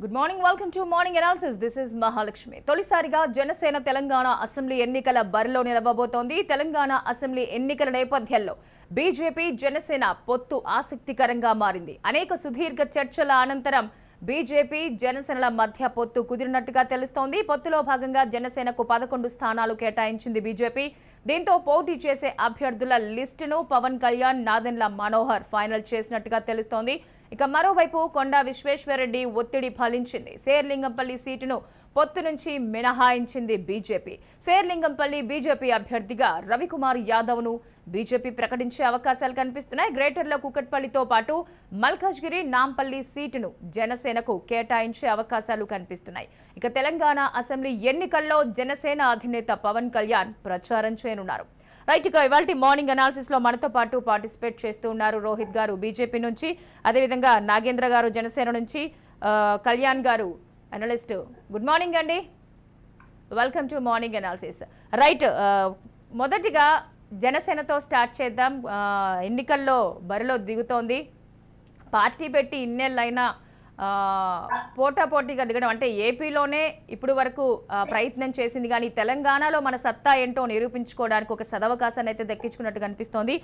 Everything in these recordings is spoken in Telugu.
Good morning, welcome to morning analysis. This is Mahalakshmi. తొలిసారిగా జనసేన తెలంగాణ అసెంబ్లీ ఎన్నికల బరిలో నిలవబోతోంది. తెలంగాణ అసెంబ్లీ ఎన్నికల నేపథ్యంలో బీజేపీ జనసేన పొత్తు ఆసక్తికరంగా మారింది. అనేక సుదీర్ఘ చర్చల అనంతరం బీజేపీ జనసేనల మధ్య పొత్తు కుదిరినట్టుగా తెలుస్తోంది. పొత్తులో భాగంగా జనసేనకు 11 స్థానాలు కేటాయించింది బీజేపీ. దీంతో పోటీ చేసే అభ్యర్థుల లిస్టును పవన్ కళ్యాణ్, నాదెండ్ల మనోహర్ ఫైనల్ చేసినట్టుగా తెలుస్తోంది. ఇక మరోవైపు కొండా విశ్వేశ్వరరెడ్డి ఒత్తిడి ఫలించింది. శేర్లింగంపల్లి సీటును పొత్తు నుంచి మినహాయించింది బీజేపీ. శేర్లింగంపల్లి బీజేపీ అభ్యర్థిగా రవికుమార్ యాదవ్ ను బీజేపీ ప్రకటించే అవకాశాలు కనిపిస్తున్నాయి. గ్రేటర్లో కుకట్పల్లితో పాటు మల్కాజ్గిరి, నాంపల్లి సీటును జనసేనకు కేటాయించే అవకాశాలు కనిపిస్తున్నాయి. ఇక తెలంగాణ అసెంబ్లీ ఎన్నికల్లో జనసేన అధినేత పవన్ కళ్యాణ్ ప్రచారం చేయనున్నారు. రైట్, ఇక ఇవాళ మార్నింగ్ అనాలిసిస్ లో మనతో పాటు పార్టిసిపేట్ చేస్తూ ఉన్నారు రోహిత్ గారు బీజేపీ నుంచి, అదేవిధంగా నాగేంద్ర గారు జనసేన నుంచి, కళ్యాణ్ గారు అనలిస్ట్. గుడ్ మార్నింగ్ అండి, welcome to morning analysis. Right, మొదటిగా జనసేనతో స్టార్ట్ చేద్దాం. ఎన్నికల్లో బరిలో దిగుతోంది. పార్టీ పెట్టి ఇన్నేళ్ళైనా పోటాపోటీగా దిగడం అంటే ఏపీలోనే ఇప్పుడు వరకు ప్రయత్నం చేసింది, కానీ తెలంగాణలో మన సత్తా ఏంటో నిరూపించుకోవడానికి ఒక సదవకాశాన్ని అయితే దక్కించుకున్నట్టు కనిపిస్తోంది.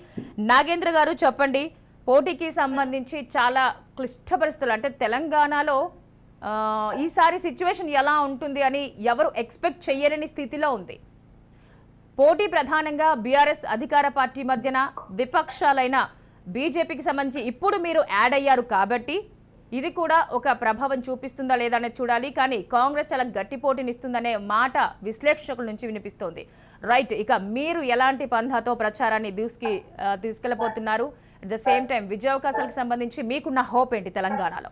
నాగేంద్ర గారు చెప్పండి, పోటీకి సంబంధించి చాలా క్లిష్ట పరిస్థితులు, అంటే తెలంగాణలో ఈసారి సిచ్యువేషన్ ఎలా ఉంటుంది అని ఎవరు ఎక్స్పెక్ట్ చేయలేని స్థితిలో ఉంది. పోటీ ప్రధానంగా బీఆర్ఎస్ అధికార పార్టీ మధ్యన, విపక్షాలైన బీజేపీకి సంబంధించి ఇప్పుడు మీరు యాడ్ అయ్యారు కాబట్టి ఇది కూడా ఒక ప్రభావం చూపిస్తుందా లేదా అనేది చూడాలి. కానీ కాంగ్రెస్ చాలా గట్టి పోటీనిస్తుందనే మాట విశ్లేషకుల నుంచి వినిపిస్తోంది. రైట్, ఇక మీరు ఎలాంటి పంథాతో ప్రచారాన్ని తీసుకెళ్లబోతున్నారు? అట్ ద సేమ్ టైం విజయావకాశాలకు సంబంధించి మీకున్న హోప్ ఏంటి తెలంగాణలో?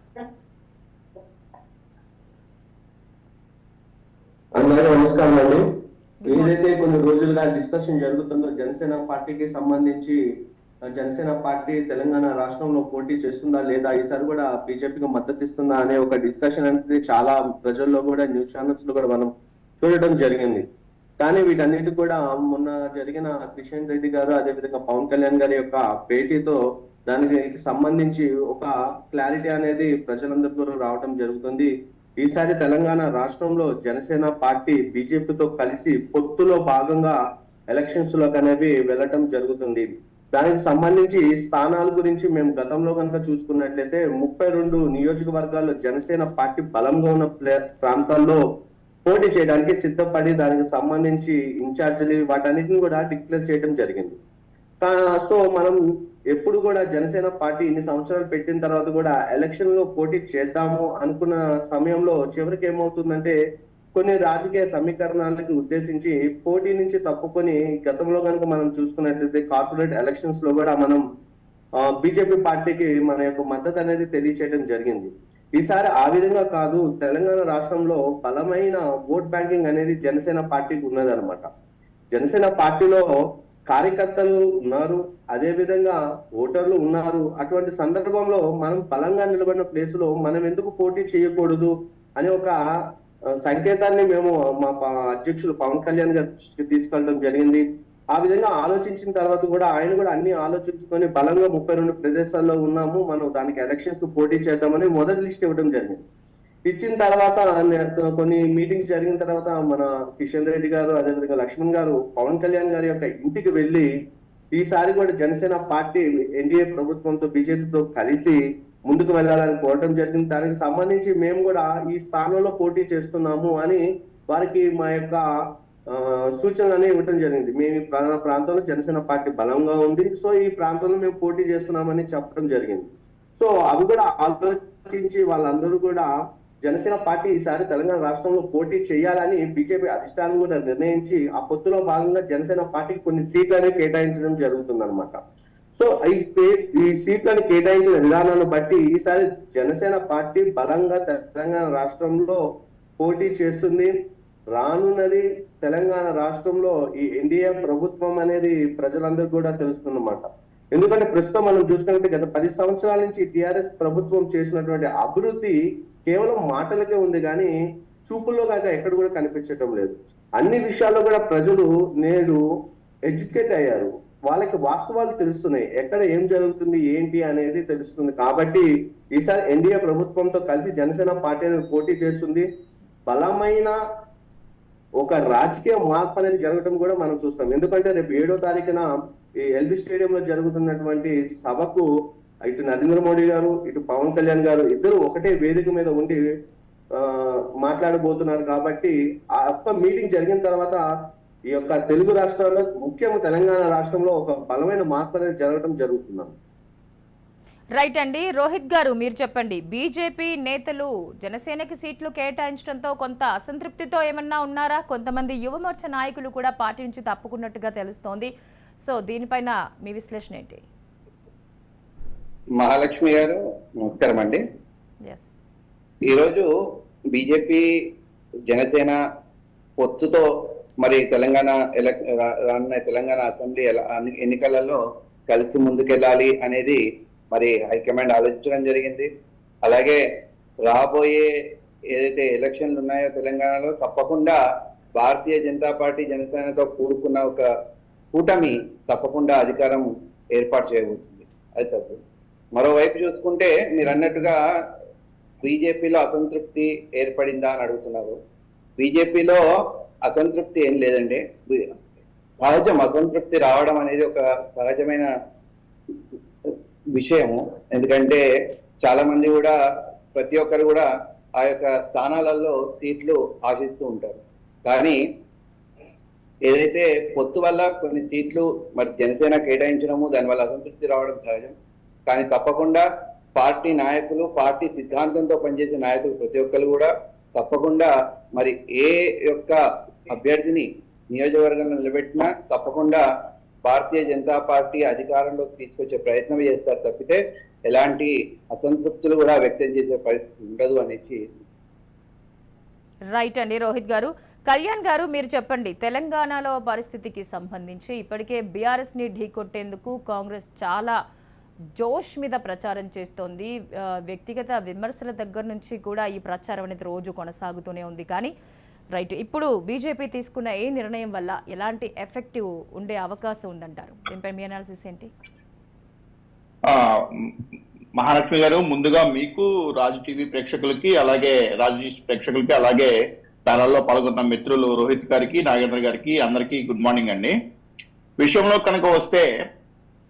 నమస్కారం అండి. ఏదైతే కొన్ని రోజులుగా డిస్కషన్ జరుగుతుందో జనసేన పార్టీకి సంబంధించి, జనసేన పార్టీ తెలంగాణ రాష్ట్రంలో పోటీ చేస్తుందా లేదా, ఈసారి కూడా బీజేపీకి మద్దతు ఇస్తుందా అనే ఒక డిస్కషన్ అనేది చాలా ప్రజల్లో కూడా, న్యూస్ ఛానల్స్ లో కూడా మనం చూడడం జరిగింది. కానీ వీటన్నిటి కూడా మొన్న జరిగిన కిషన్ రెడ్డి గారు, అదేవిధంగా పవన్ కళ్యాణ్ గారి యొక్క భేటీతో దానికి సంబంధించి ఒక క్లారిటీ అనేది ప్రజలందరికీ రావడం జరుగుతుంది. ఈసారి తెలంగాణ రాష్ట్రంలో జనసేన పార్టీ బీజేపీతో కలిసి పొత్తులో భాగంగా ఎలక్షన్స్ లోకి అనేవి వెళ్ళటం జరుగుతుంది. దానికి సంబంధించి స్థానాల గురించి మేము గతంలో కనుక చూసుకున్నట్లయితే 32 నియోజకవర్గాల్లో జనసేన పార్టీ బలంగా ఉన్న ప్రాంతాల్లో పోటీ చేయడానికి సిద్ధపడి దానికి సంబంధించి ఇన్ఛార్జీలు వాటన్నిటిని కూడా డిక్లేర్ చేయడం జరిగింది. సో మనం ఎప్పుడు కూడా జనసేన పార్టీ ఇన్ని సంవత్సరాలు పెట్టిన తర్వాత కూడా ఎలక్షన్ లో పోటీ చేద్దాము అనుకున్న సమయంలో చివరికి ఏమవుతుందంటే కొన్ని రాజకీయ సమీకరణాలకు ఉద్దేశించి పోటీ నుంచి తప్పుకొని, గతంలో కనుక మనం చూసుకున్నట్లయితే కార్పొరేట్ ఎలక్షన్స్ లో కూడా మనం బీజేపీ పార్టీకి మన యొక్క మద్దతు అనేది తెలియచేయడం జరిగింది. ఈసారి ఆ విధంగా కాదు, తెలంగాణ రాష్ట్రంలో బలమైన ఓట్ బ్యాంకింగ్ అనేది జనసేన పార్టీకి ఉన్నదన్నమాట. జనసేన పార్టీలో కార్యకర్తలు ఉన్నారు, అదే విధంగా ఓటర్లు ఉన్నారు. అటువంటి సందర్భంలో మనం బలంగా నిలబడిన ప్లేస్ లో మనం ఎందుకు పోటీ చేయకూడదు అనే ఒక సంకేతాన్ని మేము మా అధ్యక్షులు పవన్ కళ్యాణ్ గారి దృష్టికి తీసుకెళ్ళడం జరిగింది. ఆ విధంగా ఆలోచించిన తర్వాత కూడా ఆయన కూడా అన్ని ఆలోచించుకొని బలంగా 32 ప్రదేశాల్లో ఉన్నాము, మనం దానికి ఎలక్షన్స్ కు పోటీ చేద్దామని మొదటి లిస్ట్ ఇవ్వడం జరిగింది. ఇచ్చిన తర్వాత కొన్ని మీటింగ్స్ జరిగిన తర్వాత మన కిషన్ రెడ్డి గారు, అదేవిధంగా లక్ష్మణ్ గారు పవన్ కళ్యాణ్ గారి యొక్క ఇంటికి వెళ్ళి ఈసారి కూడా జనసేన పార్టీ ఎన్డీఏ ప్రభుత్వంతో బీజేపీతో కలిసి ముందుకు వెళ్ళాలని కోరటం జరిగింది. దానికి సంబంధించి మేము కూడా ఈ స్థానంలో పోటీ చేస్తున్నాము అని వారికి మా యొక్క సూచనలు ఇవ్వడం జరిగింది. మేము ఈ ప్రాంతంలో జనసేన పార్టీ బలంగా ఉంది, సో ఈ ప్రాంతంలో మేము పోటీ చేస్తున్నామని చెప్పడం జరిగింది. సో అవి కూడా ఆలోచించి వాళ్ళందరూ కూడా జనసేన పార్టీ ఈసారి తెలంగాణ రాష్ట్రంలో పోటీ చేయాలని బీజేపీ అధిష్టానం కూడా నిర్ణయించి ఆ పొత్తులో భాగంగా జనసేన పార్టీకి కొన్ని సీట్లని కేటాయించడం జరుగుతుంది అనమాట. సో ఈ సీట్లను కేటాయించిన విధానాన్ని బట్టి ఈసారి జనసేన పార్టీ బలంగా తెలంగాణ రాష్ట్రంలో పోటీ చేస్తుంది. రానున్నది తెలంగాణ రాష్ట్రంలో ఈ ఎన్డీఏ ప్రభుత్వం అనేది ప్రజలందరూ కూడా తెలుస్తుందన్నమాట. ఎందుకంటే ప్రస్తుతం మనం చూసుకుంటే గత 10 సంవత్సరాల నుంచి టిఆర్ఎస్ ప్రభుత్వం చేసినటువంటి అభివృద్ధి కేవలం మాటలకే ఉంది, కానీ చూపుల్లో కాక ఎక్కడ కూడా కనిపించడం లేదు. అన్ని విషయాల్లో కూడా ప్రజలు నేడు ఎడ్యుకేట్ అయ్యారు. వాళ్ళకి వాస్తవాలు తెలుస్తున్నాయి, ఎక్కడ ఏం జరుగుతుంది ఏంటి అనేది తెలుస్తుంది. కాబట్టి ఈసారి ఎన్డీఏ ప్రభుత్వంతో కలిసి జనసేన పార్టీ అనేది పోటీ చేస్తుంది. బలమైన ఒక రాజకీయ మార్పు అనేది జరగడం కూడా మనం చూస్తాం. ఎందుకంటే రేపు 7వ తారీఖున ఈ ఎల్బీ స్టేడియంలో జరుగుతున్నటువంటి సభకు ఇటు నరేంద్ర మోడీ గారు, ఇటు పవన్ కళ్యాణ్ గారు ఇద్దరు ఒకటే వేదిక మీద ఉండి మాట్లాడబోతున్నారు. కాబట్టి ఆ ఒక్క మీటింగ్ జరిగిన తర్వాత ఈ యొక్క తెలుగు రాష్ట్రాల్లో, ముఖ్యంగా తెలంగాణ రాష్ట్రంలో ఒక బలమైన మార్పు అనేది జరగడం జరుగుతున్నాం. రైట్ అండి. రోహిత్ గారు మీరు చెప్పండి, బీజేపీ నేతలు జనసేనకి సీట్లు కేటాయించడంతో కొంత అసంతృప్తితో ఏమన్నా ఉన్నారా? కొంతమంది యువమోర్చా నాయకులు కూడా పార్టీ నుంచి తప్పుకున్నట్టుగా తెలుస్తోంది. సో దీనిపైన మీ విశ్లేషణ ఏంటి? మహాలక్ష్మి గారు నమస్కారం అండి. ఎస్, ఈరోజు బీజేపీ జనసేన పొత్తుతో మరి రానున్న తెలంగాణ అసెంబ్లీ ఎన్నికలలో కలిసి ముందుకెళ్ళాలి అనేది మరి హైకమాండ్ ఆలోచించడం జరిగింది. అలాగే రాబోయే ఏదైతే ఎలక్షన్లు ఉన్నాయో తెలంగాణలో తప్పకుండా భారతీయ జనతా పార్టీ జనసేనతో కూడుకున్న ఒక కూటమి తప్పకుండా అధికారం ఏర్పాటు చేయబోతుంది. అది తప్పు. మరోవైపు చూసుకుంటే మీరు అన్నట్టుగా బీజేపీలో అసంతృప్తి ఏర్పడిందా అని అడుగుతున్నారు. బీజేపీలో అసంతృప్తి ఏం లేదండి. సహజం, అసంతృప్తి రావడం అనేది ఒక సహజమైన విషయము. ఎందుకంటే చాలా మంది కూడా, ప్రతి ఒక్కరు కూడా ఆ యొక్క స్థానాలలో సీట్లు ఆశిస్తూ ఉంటారు. కానీ ఏదైతే పొత్తు వల్ల కొన్ని సీట్లు మరి జనసేన కేటాయించడము, దానివల్ల అసంతృప్తి రావడం సహజం. కానీ తప్పకుండా పార్టీ నాయకులు, పార్టీ సిద్ధాంతంతో పనిచేసే నాయకులు ప్రతి ఒక్కరు కూడా తప్పకుండా మరి ఏ యొక్క అభ్యర్థిని నియోజకవర్గంలో నిలబెట్టినా తప్పకుండా భారతీయ జనతా పార్టీ అధికారంలోకి తీసుకొచ్చే ప్రయత్నం చేస్తారు తప్పితే ఎలాంటి అసంతృప్తులు కూడా వ్యక్తం చేసే పరిస్థితి ఉండదు అనేసి. రైట్ అండి. రోహిత్ గారు, కళ్యాణ్ గారు మీరు చెప్పండి, తెలంగాణలో పరిస్థితికి సంబంధించి ఇప్పటికే బీఆర్ఎస్ ని ఢీకొట్టేందుకు కాంగ్రెస్ చాలా జోష్ మీద ప్రచారం చేస్తోంది. వ్యక్తిగత విమర్శల దగ్గర నుంచి కూడా ఈ ప్రచారం అనేది రోజు కొనసాగుతూనే ఉంది. కానీ రైట్, ఇప్పుడు బీజేపీ తీసుకున్న ఏ నిర్ణయం వల్ల ఎలాంటి ఎఫెక్టివ్ ఉండే అవకాశం ఉందంటారు? దీనిపై మీ అనాలిసిస్ ఏంటి? మహాలక్ష్మి గారు, ముందుగా మీకు, రాజు టీవీ ప్రేక్షకులకి, అలాగే రాజు ప్రేక్షకులకి, అలాగే ప్యానల్లో పాల్గొన్న మిత్రులు రోహిత్ గారికి, నాగేంద్ర గారికి అందరికీ గుడ్ మార్నింగ్ అండి. విషయంలో కనుక వస్తే,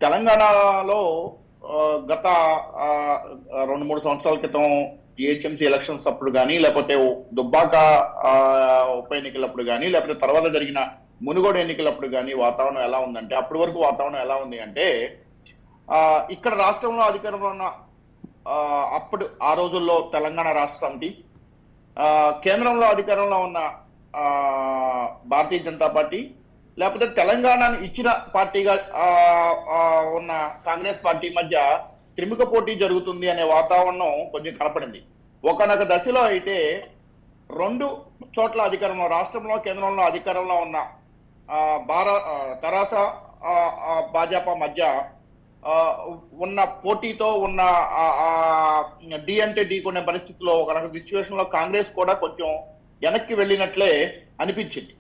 తెలంగాణలో గత 2-3 సంవత్సరాల క్రితం జిహెచ్ఎంసీ ఎలక్షన్స్ అప్పుడు కానీ, లేకపోతే దుబ్బాక ఉప ఎన్నికలప్పుడు కానీ, లేకపోతే తర్వాత జరిగిన మునుగోడు ఎన్నికలప్పుడు కానీ వాతావరణం ఎలా ఉందంటే, అప్పటి వరకు వాతావరణం ఎలా ఉంది అంటే, ఇక్కడ రాష్ట్రంలో అధికారంలో ఉన్న అప్పుడు ఆ రోజుల్లో తెలంగాణ రాష్ట్రానికి, కేంద్రంలో అధికారంలో ఉన్న భారతీయ జనతా పార్టీ, లేకపోతే తెలంగాణను ఇచ్చిన పార్టీగా ఉన్న కాంగ్రెస్ పార్టీ మధ్య త్రిముఖ పోటీ జరుగుతుంది అనే వాతావరణం కొంచెం కనపడింది. ఒకనొక దశలో అయితే 2 చోట్ల అధికారంలో, రాష్ట్రంలో కేంద్రంలో అధికారంలో ఉన్న తెరాస భాజపా మధ్య ఉన్న పోటీతో ఉన్న డి అంటే ఢీ కొనే పరిస్థితిలో, ఒకనొక సిచ్యువేషన్ లో కాంగ్రెస్ కూడా కొంచెం వెనక్కి వెళ్ళినట్లే అనిపించింది.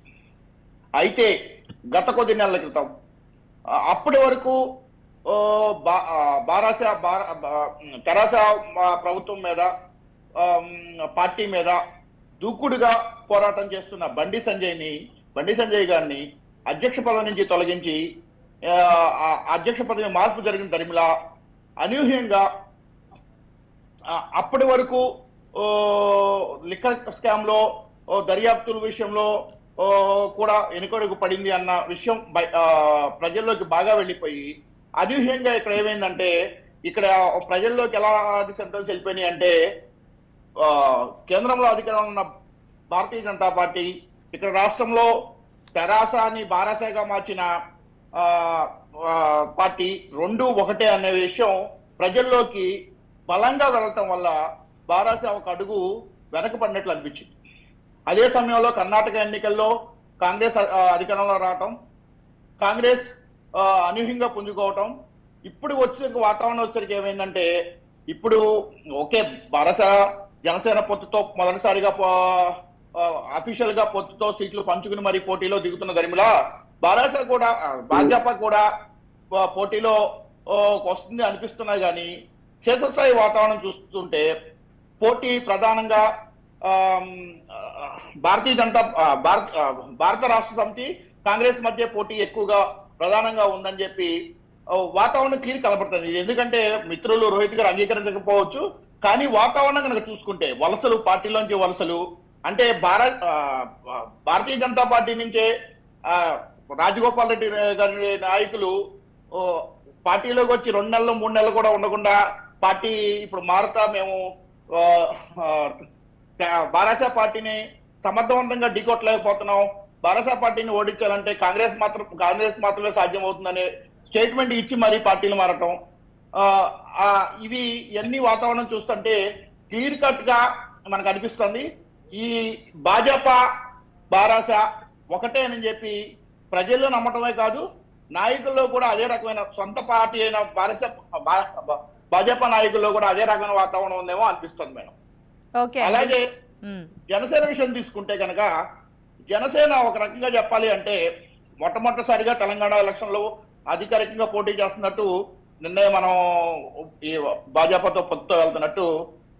అయితే గత కొద్ది నెలల క్రితం అప్పటి వరకు తెరాస ప్రభుత్వం మీద, పార్టీ మీద దూకుడుగా పోరాటం చేస్తున్న బండి సంజయ్ గారిని అధ్యక్ష పదవి నుంచి తొలగించి అధ్యక్ష పదవి మార్పు జరిగిన దరిమిలా అనూహ్యంగా అప్పటి వరకు లిక్కర్ స్కామ్ లో దర్యాప్తుల విషయంలో కూడా వెనుకడుగు పడింది అన్న విషయం ప్రజల్లోకి బాగా వెళ్ళిపోయి, అనూహ్యంగా ఇక్కడ ఏమైందంటే, ఇక్కడ ప్రజల్లోకి ఎలా సెంటర్స్ వెళ్ళిపోయినాయి అంటే, కేంద్రంలో అధికారంలో ఉన్న భారతీయ జనతా పార్టీ ఇక్కడ రాష్ట్రంలో తెరాసాని బారాసాగా మార్చిన పార్టీ 2 ఒకటే అనే విషయం ప్రజల్లోకి బలంగా వెళ్ళటం వల్ల బారాసా ఒక అడుగు వెనకపడినట్లు అనిపించింది. అదే సమయంలో కర్ణాటక ఎన్నికల్లో కాంగ్రెస్ అధికారంలో రావటం, కాంగ్రెస్ అనూహ్యంగా పుంజుకోవటం, ఇప్పుడు వచ్చే వాతావరణం వచ్చరికి ఏమైందంటే, ఇప్పుడు ఓకే బారాసా జనసేన పొత్తుతో మొదటిసారిగా అఫీషియల్ గా పొత్తుతో సీట్లు పంచుకుని మరి పోటీలో దిగుతున్న దరిమిలా భాజపా కూడా పోటీలో వస్తుంది అనిపిస్తున్నాయి కానీ క్షేత్రస్థాయి వాతావరణం చూస్తుంటే పోటీ ప్రధానంగా భారతీయ జనతా భారత రాష్ట్ర సమితి కాంగ్రెస్ మధ్య పోటీ ఎక్కువగా ప్రధానంగా ఉందని చెప్పి వాతావరణం క్లియర్ కనపడుతుంది. ఎందుకంటే మిత్రులు రోహిత్ గారు అంగీకరించకపోవచ్చు, కానీ వాతావరణం కనుక చూసుకుంటే వలసలు, పార్టీలోంచి వలసలు అంటే భారతీయ జనతా పార్టీ నుంచే రాజగోపాల్ రెడ్డి గారి నాయకులు పార్టీలోకి వచ్చి 2 నెలలు 3 నెలలు కూడా ఉండకుండా పార్టీ ఇప్పుడు మారుతా మేము బారాసా పార్టీని సమర్థవంతంగా ఢీకొట్టలేకపోతున్నాం, బారాసా పార్టీని ఓడించాలంటే కాంగ్రెస్ మాత్రమే సాధ్యం అవుతుందనే స్టేట్మెంట్ ఇచ్చి మరీ పార్టీలు మారటం, ఇవి ఎన్ని వాతావరణం చూస్తుంటే క్లియర్ కట్ గా మనకు అనిపిస్తుంది. ఈ భాజపా బారాసా ఒకటే అని చెప్పి ప్రజల్లో నమ్మటమే కాదు, నాయకుల్లో కూడా అదే రకమైన సొంత పార్టీ అయిన భాజపా నాయకుల్లో కూడా అదే రకమైన వాతావరణం ఉందేమో అనిపిస్తుంది మేడం. అలాగే జనసేన విషయం తీసుకుంటే కనుక జనసేన ఒక రకంగా చెప్పాలి అంటే మొట్టమొదటిసారిగా తెలంగాణ ఎలక్షన్ లో అధికారికంగా పోటీ చేస్తున్నట్టు నిన్నే మనం ఈ భాజపాతో పొత్తుతో వెళ్తున్నట్టు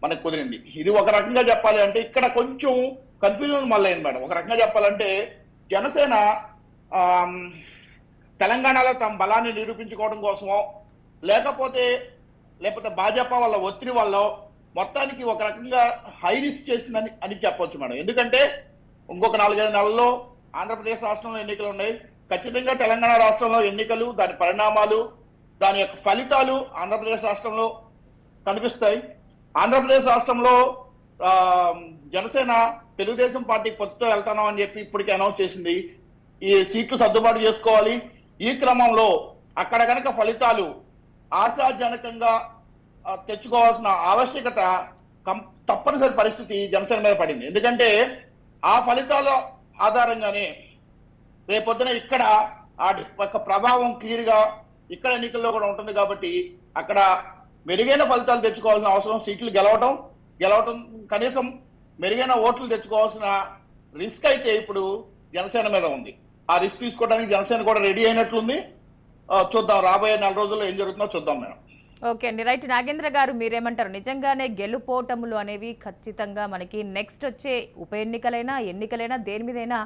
మనకు కుదిరింది. ఇది ఒక రకంగా చెప్పాలి అంటే ఇక్కడ కొంచెం కన్ఫ్యూజన్ మొదలైంది మేడం. ఒక రకంగా చెప్పాలంటే జనసేన తెలంగాణలో తమ బలాన్ని నిరూపించుకోవడం కోసమో లేకపోతే భాజపా వల్ల ఒత్తిడి వల్ల మొత్తానికి ఒక రకంగా హై రిస్క్ చేసిందని అని చెప్పొచ్చు మేడం. ఎందుకంటే ఇంకొక 4-5 నెలల్లో ఆంధ్రప్రదేశ్ రాష్ట్రంలో ఎన్నికలు ఉన్నాయి. ఖచ్చితంగా తెలంగాణ రాష్ట్రంలో ఎన్నికలు, దాని పరిణామాలు, దాని యొక్క ఫలితాలు ఆంధ్రప్రదేశ్ రాష్ట్రంలో కనిపిస్తాయి. ఆంధ్రప్రదేశ్ రాష్ట్రంలో జనసేన తెలుగుదేశం పార్టీ పొత్తుతో వెళ్తాను అని చెప్పి ఇప్పటికే అనౌన్స్ చేసింది. ఈ సీట్లు సర్దుబాటు చేసుకోవాలి. ఈ క్రమంలో అక్కడ కనుక ఫలితాలు ఆశాజనకంగా తెచ్చుకోవాల్సిన ఆవశ్యకత తప్పనిసరి పరిస్థితి జనసేన మీద పడింది. ఎందుకంటే ఆ ఫలితాల ఆధారంగానే రేపొద్దున ఇక్కడ ఆ ప్రభావం క్లియర్ గా ఇక్కడ ఎన్నికల్లో కూడా ఉంటుంది. కాబట్టి అక్కడ మెరుగైన ఫలితాలు తెచ్చుకోవాల్సిన అవసరం, సీట్లు గెలవటం కనీసం మెరుగైన ఓట్లు తెచ్చుకోవాల్సిన రిస్క్ అయితే ఇప్పుడు జనసేన మీద ఉంది. ఆ రిస్క్ తీసుకోవడానికి జనసేన కూడా రెడీ అయినట్లుంది. చూద్దాం రాబోయే 4 రోజుల్లో ఏం జరుగుతుందో చూద్దాం మేడం. ఓకే అండి, రైట్. నాగేంద్ర గారు మీరేమంటారు? నిజంగానే గెలుపోటములు అనేవి ఖచ్చితంగా మనకి నెక్స్ట్ వచ్చే ఉప ఎన్నికలైనా దేని మీదైనా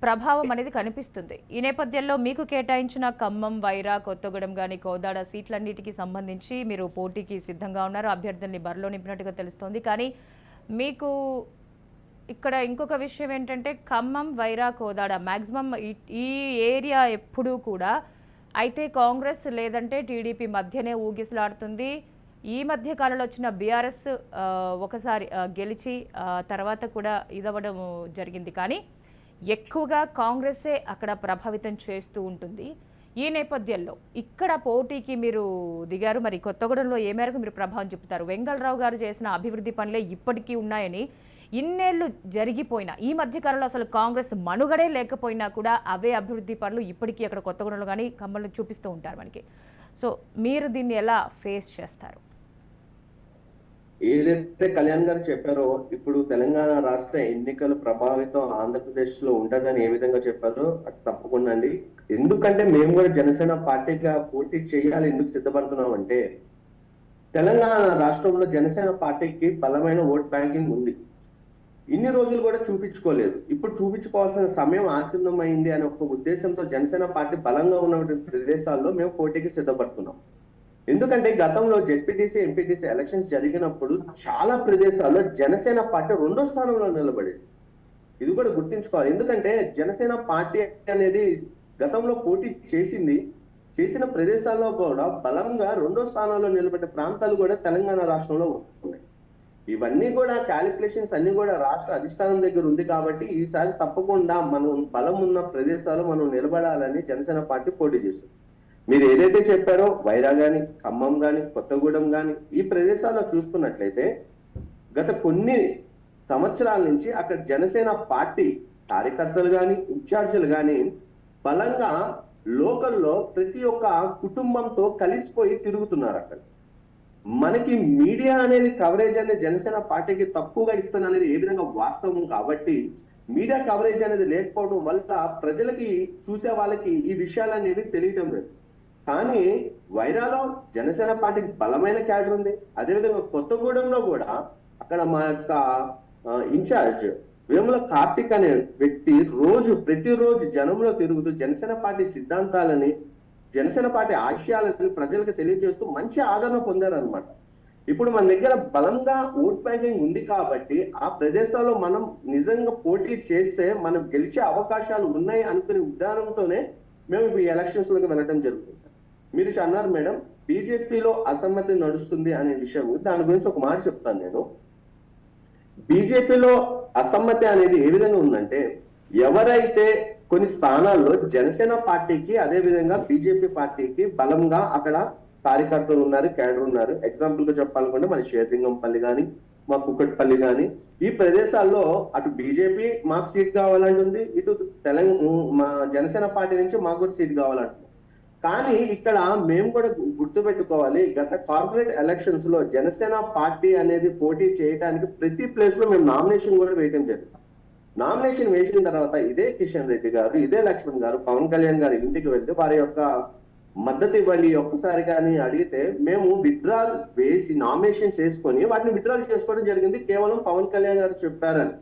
ప్రభావం అనేది కనిపిస్తుంది. ఈ నేపథ్యంలో మీకు కేటాయించిన ఖమ్మం, వైరా, కొత్తగూడెం కానీ కోదాడ సీట్లన్నిటికీ సంబంధించి మీరు పోటీకి సిద్ధంగా ఉన్నారు. అభ్యర్థుల్ని బరిలో నింపినట్టుగా తెలుస్తోంది. కానీ మీకు ఇక్కడ ఇంకొక విషయం ఏంటంటే ఖమ్మం, వైరా, కోదాడ మ్యాక్సిమం ఈ ఏరియా ఎప్పుడూ కూడా అయితే కాంగ్రెస్ లేదంటే టీడీపీ మధ్యనే ఊగిసలాడుతుంది. ఈ మధ్య కాలంలో వచ్చిన బీఆర్ఎస్ ఒకసారి గెలిచి తర్వాత కూడా ఇదవ్వడం జరిగింది. కానీ ఎక్కువగా కాంగ్రెసే అక్కడ ప్రభావితం చేస్తూ ఉంటుంది. ఈ నేపథ్యంలో ఇక్కడ పోటీకి మీరు దిగారు. మరి కొత్తగూడెంలో ఏ మేరకు మీరు ప్రభావం చూపుతారు? వెంగళరావు గారు చేసిన అభివృద్ధి పనులే ఇప్పటికీ ఉన్నాయని, ఇన్నేళ్లు జరిగిపోయినా ఈ మధ్య కాలంలో అసలు కాంగ్రెస్ మనుగడే లేకపోయినా కూడా అవే అభివృద్ధి పనులు ఇప్పటికీ అక్కడ కొత్తగూడెంలో కానీ ఖమ్మంలో చూపిస్తూ ఉంటారు మనకి. సో మీరు దీన్ని ఎలా ఫేస్ చేస్తారు? ఏదైతే కళ్యాణ్ గారు చెప్పారో ఇప్పుడు తెలంగాణ రాష్ట్ర ఎన్నికలు ప్రభావితం ఆంధ్రప్రదేశ్ లో ఉంటదని ఏ విధంగా చెప్పారో అది తప్పకుండా అండి. ఎందుకంటే మేము కూడా జనసేన పార్టీగా పోటీ చేయాలి. ఎందుకు సిద్ధపడుతున్నాం అంటే తెలంగాణ రాష్ట్రంలో జనసేన పార్టీకి బలమైన ఓట్ బ్యాంకింగ్ ఉంది. ఇన్ని రోజులు కూడా చూపించుకోలేదు. ఇప్పుడు చూపించుకోవాల్సిన సమయం ఆసన్నమైంది అనే ఒక ఉద్దేశంతో జనసేన పార్టీ బలంగా ఉన్న ప్రదేశాల్లో మేము పోటీకి సిద్ధపడుతున్నాం. ఎందుకంటే గతంలో జెడ్పీటీసీ, ఎంపీటీసీ ఎలక్షన్స్ జరిగినప్పుడు చాలా ప్రదేశాల్లో జనసేన పార్టీ 2వ స్థానంలో నిలబడింది. ఇది కూడా గుర్తించుకోవాలి. ఎందుకంటే జనసేన పార్టీ అనేది గతంలో పోటీ చేసిన ప్రదేశాల్లో కూడా బలంగా 2వ స్థానంలో నిలబడ్డ ప్రాంతాలు కూడా తెలంగాణ రాష్ట్రంలో ఉన్నాయి. ఇవన్నీ కూడా క్యాలిక్యులేషన్స్ అన్ని కూడా రాష్ట్ర అధిష్టానం దగ్గర ఉంది. కాబట్టి ఈసారి తప్పకుండా మనం బలం ఉన్న ప్రదేశాలు మనం నిలబడాలని జనసేన పార్టీ పోటీ చేస్తుంది. మీరు ఏదైతే చెప్పారో వైరా గాని, ఖమ్మం గాని, కొత్తగూడెం గాని ఈ ప్రదేశాల్లో చూసుకున్నట్లయితే గత కొన్ని సంవత్సరాల నుంచి అక్కడ జనసేన పార్టీ కార్యకర్తలు గాని, ఇన్ఛార్జీలు గాని బలంగా లోకల్లో ప్రతి ఒక్క కుటుంబంతో కలిసిపోయి తిరుగుతున్నారు. అక్కడ మనకి మీడియా అనేది కవరేజ్ అనేది జనసేన పార్టీకి తక్కువగా ఇస్తాను అనేది ఏ విధంగా వాస్తవం. కాబట్టి మీడియా కవరేజ్ అనేది లేకపోవడం వల్ల ప్రజలకి, చూసే వాళ్ళకి ఈ విషయాలు అనేవి తెలియటం లేదు. కానీ వైరాలో జనసేన పార్టీకి బలమైన క్యాడర్ ఉంది. అదేవిధంగా కొత్తగూడెంలో కూడా అక్కడ మా యొక్క ఇన్ఛార్జ్ వేముల కార్తిక్ అనే వ్యక్తి ప్రతిరోజు జనంలో తిరుగుతూ జనసేన పార్టీ సిద్ధాంతాలని, జనసేన పార్టీ ఆశయాలను ప్రజలకు తెలియజేస్తూ మంచి ఆదరణ పొందారనమాట. ఇప్పుడు మన దగ్గర బలంగా ఓట్ బ్యాంకింగ్ ఉంది కాబట్టి ఆ ప్రదేశాల్లో మనం నిజంగా పోటీ చేస్తే మనం గెలిచే అవకాశాలు ఉన్నాయి అనుకునే విధానంతోనే మేము ఈ ఎలక్షన్స్ లోకి వెళ్ళడం జరుగుతుంది. మీరు అన్నారు మేడం, బీజేపీలో అసమ్మతి నడుస్తుంది అనే విషయం, దాని గురించి ఒక మాట చెప్తాను నేను. బీజేపీలో అసమ్మతి అనేది ఏ విధంగా ఉందంటే, ఎవరైతే కొన్ని స్థానాల్లో జనసేన పార్టీకి అదే విధంగా బీజేపీ పార్టీకి బలంగా అక్కడ కార్యకర్తలు ఉన్నారు, క్యాడర్ ఉన్నారు. ఎగ్జాంపుల్ గా చెప్పాలనుకుంటే మన షేర్లింగంపల్లి కానీ, మా కుక్కట్పల్లి కానీ, ఈ ప్రదేశాల్లో అటు బీజేపీ మాకు సీట్ కావాలంటుంది, ఇటు మా జనసేన పార్టీ నుంచి మాకు కూడా సీట్ కావాలంటుంది. కానీ ఇక్కడ మేము కూడా గుర్తుపెట్టుకోవాలి, గత కార్పొరేట్ ఎలక్షన్స్ లో జనసేన పార్టీ అనేది పోటీ చేయడానికి ప్రతి ప్లేస్ లో మేము నామినేషన్ కూడా వేయడం జరిగింది. నామినేషన్ వేసిన తర్వాత ఇదే కిషన్ రెడ్డి గారు, ఇదే లక్ష్మణ్ గారు పవన్ కళ్యాణ్ గారి ఇంటికి వెళ్తే వారి యొక్క మద్దతు ఇవ్వండి ఒక్కసారి కానీ అడిగితే మేము విత్డ్రాల్ వేసి నామినేషన్స్ వేసుకొని వాటిని విత్డ్రాల్ చేసుకోవడం జరిగింది, కేవలం పవన్ కళ్యాణ్ గారు చెప్పారని.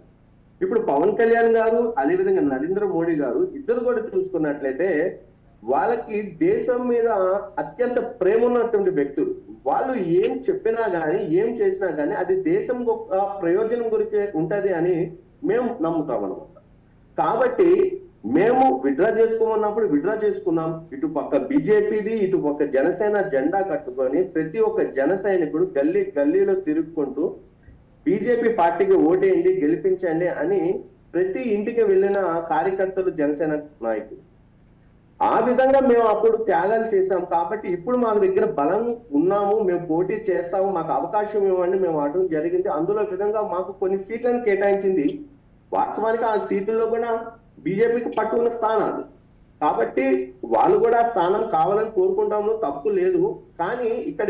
ఇప్పుడు పవన్ కళ్యాణ్ గారు అదేవిధంగా నరేంద్ర మోడీ గారు ఇద్దరు కూడా చూసుకున్నట్లయితే వాళ్ళకి దేశం మీద అత్యంత ప్రేమ ఉన్నటువంటి వ్యక్తులు. వాళ్ళు ఏం చెప్పినా గానీ ఏం చేసినా గానీ అది దేశం ప్రయోజనం గురించి ఉంటది అని మేము నమ్ముతాం అనమాట. కాబట్టి మేము విత్డ్రా చేసుకోమన్నప్పుడు విత్డ్రా చేసుకున్నాం. ఇటు పక్క బీజేపీది, ఇటు పక్క జనసేన జెండా కట్టుకొని ప్రతి ఒక్క జన సైనికుడు గల్లీలో తిరుగుకుంటూ బీజేపీ పార్టీకి ఓటేయండి, గెలిపించండి అని ప్రతి ఇంటికి వెళ్ళిన కార్యకర్తలు జనసేన నాయకులు. ఆ విధంగా మేము అప్పుడు త్యాగాలు చేశాం. కాబట్టి ఇప్పుడు మా దగ్గర బలం ఉన్నాము, మేము పోటీ చేస్తాము, మాకు అవకాశం ఇవ్వండి మేము అడగడం జరిగింది. అందులో విధంగా మాకు కొన్ని సీట్లను కేటాయించింది. వాస్తవానికి ఆ సీట్లలో కూడా బీజేపీకి పట్టు ఉన్న స్థానాలు కాబట్టి వాళ్ళు కూడా ఆ స్థానం కావాలని కోరుకుంటాము, తప్పు లేదు. కానీ ఇక్కడ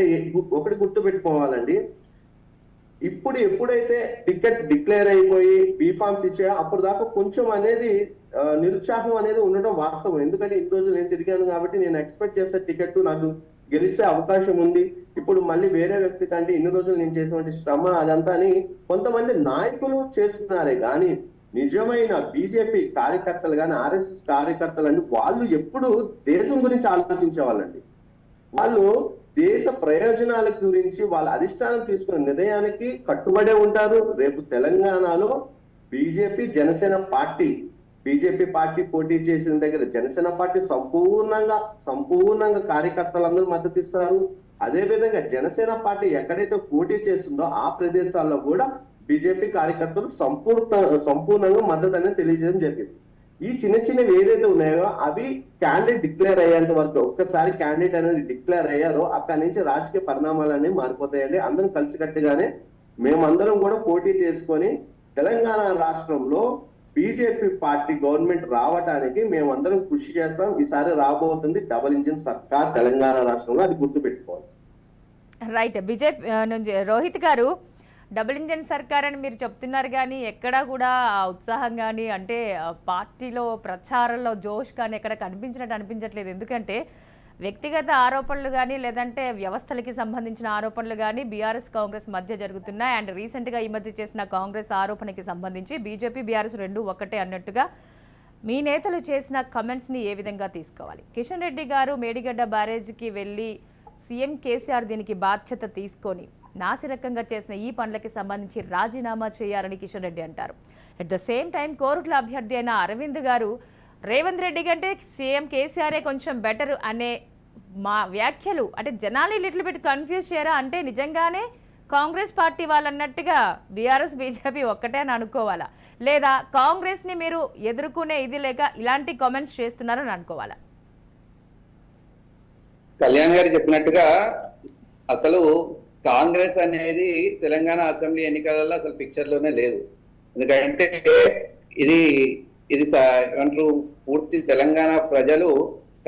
ఒకటి గుర్తు పెట్టుకోవాలండి, ఇప్పుడు ఎప్పుడైతే టికెట్ డిక్లేర్ అయిపోయి బీఫామ్స్ ఇచ్చాయో అప్పుడు దాకా కొంచెం అనేది నిరుత్సాహం అనేది ఉండడం వాస్తవం. ఎందుకంటే ఇన్ని రోజులు నేను తిరిగాను కాబట్టి నేను ఎక్స్పెక్ట్ చేసే టికెట్ నాకు గెలిచే అవకాశం ఉంది. ఇప్పుడు మళ్ళీ వేరే వ్యక్తి కంటే ఇన్ని రోజులు నేను చేసినటువంటి శ్రమ అదంతా అని కొంతమంది నాయకులు చేస్తున్నారే కానీ నిజమైన బీజేపీ కార్యకర్తలు కానీ ఆర్ఎస్ఎస్ కార్యకర్తలు అండి వాళ్ళు ఎప్పుడు దేశం గురించి ఆలోచించే వాళ్ళండి. వాళ్ళు దేశ ప్రయోజనాల గురించి వాళ్ళ అధిష్టానం తీసుకున్న నిర్ణయానికి కట్టుబడే ఉంటారు. రేపు తెలంగాణలో బీజేపీ జనసేన పార్టీ పోటీ చేసిన దగ్గర జనసేన పార్టీ సంపూర్ణంగా కార్యకర్తలందరూ మద్దతు ఇస్తారు. అదే విధంగా జనసేన పార్టీ ఎక్కడైతే పోటీ చేస్తుందో ఆ ప్రదేశాల్లో కూడా బీజేపీ కార్యకర్తలు సంపూర్ణంగా మద్దతు అనేది తెలియజేయడం జరిగింది. ఈ చిన్నవి ఏదైతే ఉన్నాయో అవి క్యాండిడేట్ డిక్లేర్ అయ్యేంత వరకు, ఒక్కసారి క్యాండిడేట్ అనేది డిక్లేర్ అయ్యారో అక్కడి నుంచి రాజకీయ పరిణామాలు అనేవి మారిపోతాయండి. అందరం కలిసికట్టుగానే మేమందరం కూడా పోటీ చేసుకొని తెలంగాణ రాష్ట్రంలో బీజేపీ పార్టీ గవర్నమెంట్ రావడానికి మేమందరం కృషి చేస్తాం. ఈసారి రాబోతుంది డబుల్ ఇంజిన్ సర్కార్ తెలంగాణ రాష్ట్రంలో, అది గుర్తుపెట్టుకోవాలి. రైట్. బీజేపీ నుంచి రోహిత్ గారు, డబుల్ ఇంజన్ సర్కార్ అని మీరు చెప్తున్నారు కానీ ఎక్కడా కూడా ఉత్సాహం కానీ అంటే పార్టీలో ప్రచారంలో జోష్ కానీ ఎక్కడ అనిపించట్లేదు. ఎందుకంటే వ్యక్తిగత ఆరోపణలు కానీ లేదంటే వ్యవస్థలకి సంబంధించిన ఆరోపణలు కానీ బీఆర్ఎస్ కాంగ్రెస్ మధ్య జరుగుతున్నాయి. అండ్ రీసెంట్గా ఈ మధ్య చేసిన కాంగ్రెస్ ఆరోపణకి సంబంధించి బీజేపీ బీఆర్ఎస్ రెండు ఒకటే అన్నట్టుగా మీ నేతలు చేసిన కమెంట్స్ని ఏ విధంగా తీసుకోవాలి? కిషన్ రెడ్డి గారు మేడిగడ్డ బ్యారేజ్కి వెళ్ళి సీఎం కేసీఆర్ దీనికి బాధ్యత తీసుకొని నాసిరకంగా చేసిన ఈ పనులకి సంబంధించి రాజీనామా చేయాలని కిషన్ రెడ్డి అంటారు. At the same time Korutla అభ్యర్థి అయిన అరవింద్ గారు రేవంత్ రెడ్డి కంటే సీఎం కేసీఆరే కొంచెం బెటర్ అనే మా వ్యాఖ్యలు అంటే జనాలు లిటిల్ బిట్ కన్ఫ్యూజ్ చేయరా? అంటే నిజంగానే కాంగ్రెస్ పార్టీ వాళ్ళన్నట్టుగా బీఆర్ఎస్ బీజేపీ ఒక్కటే అని అనుకోవాలా, లేదా కాంగ్రెస్ని మీరు ఎదుర్కొనే ఇది లేక ఇలాంటి కామెంట్స్ చేస్తున్నారని అనుకోవాలా? కళ్యాణ్ గారు చెప్పినట్టుగా అసలు కాంగ్రెస్ అనేది తెలంగాణ అసెంబ్లీ ఎన్నికలలో అసలు పిక్చర్ లోనే లేదు. ఎందుకంటే ఇది ఏమంటారు, పూర్తి తెలంగాణ ప్రజలు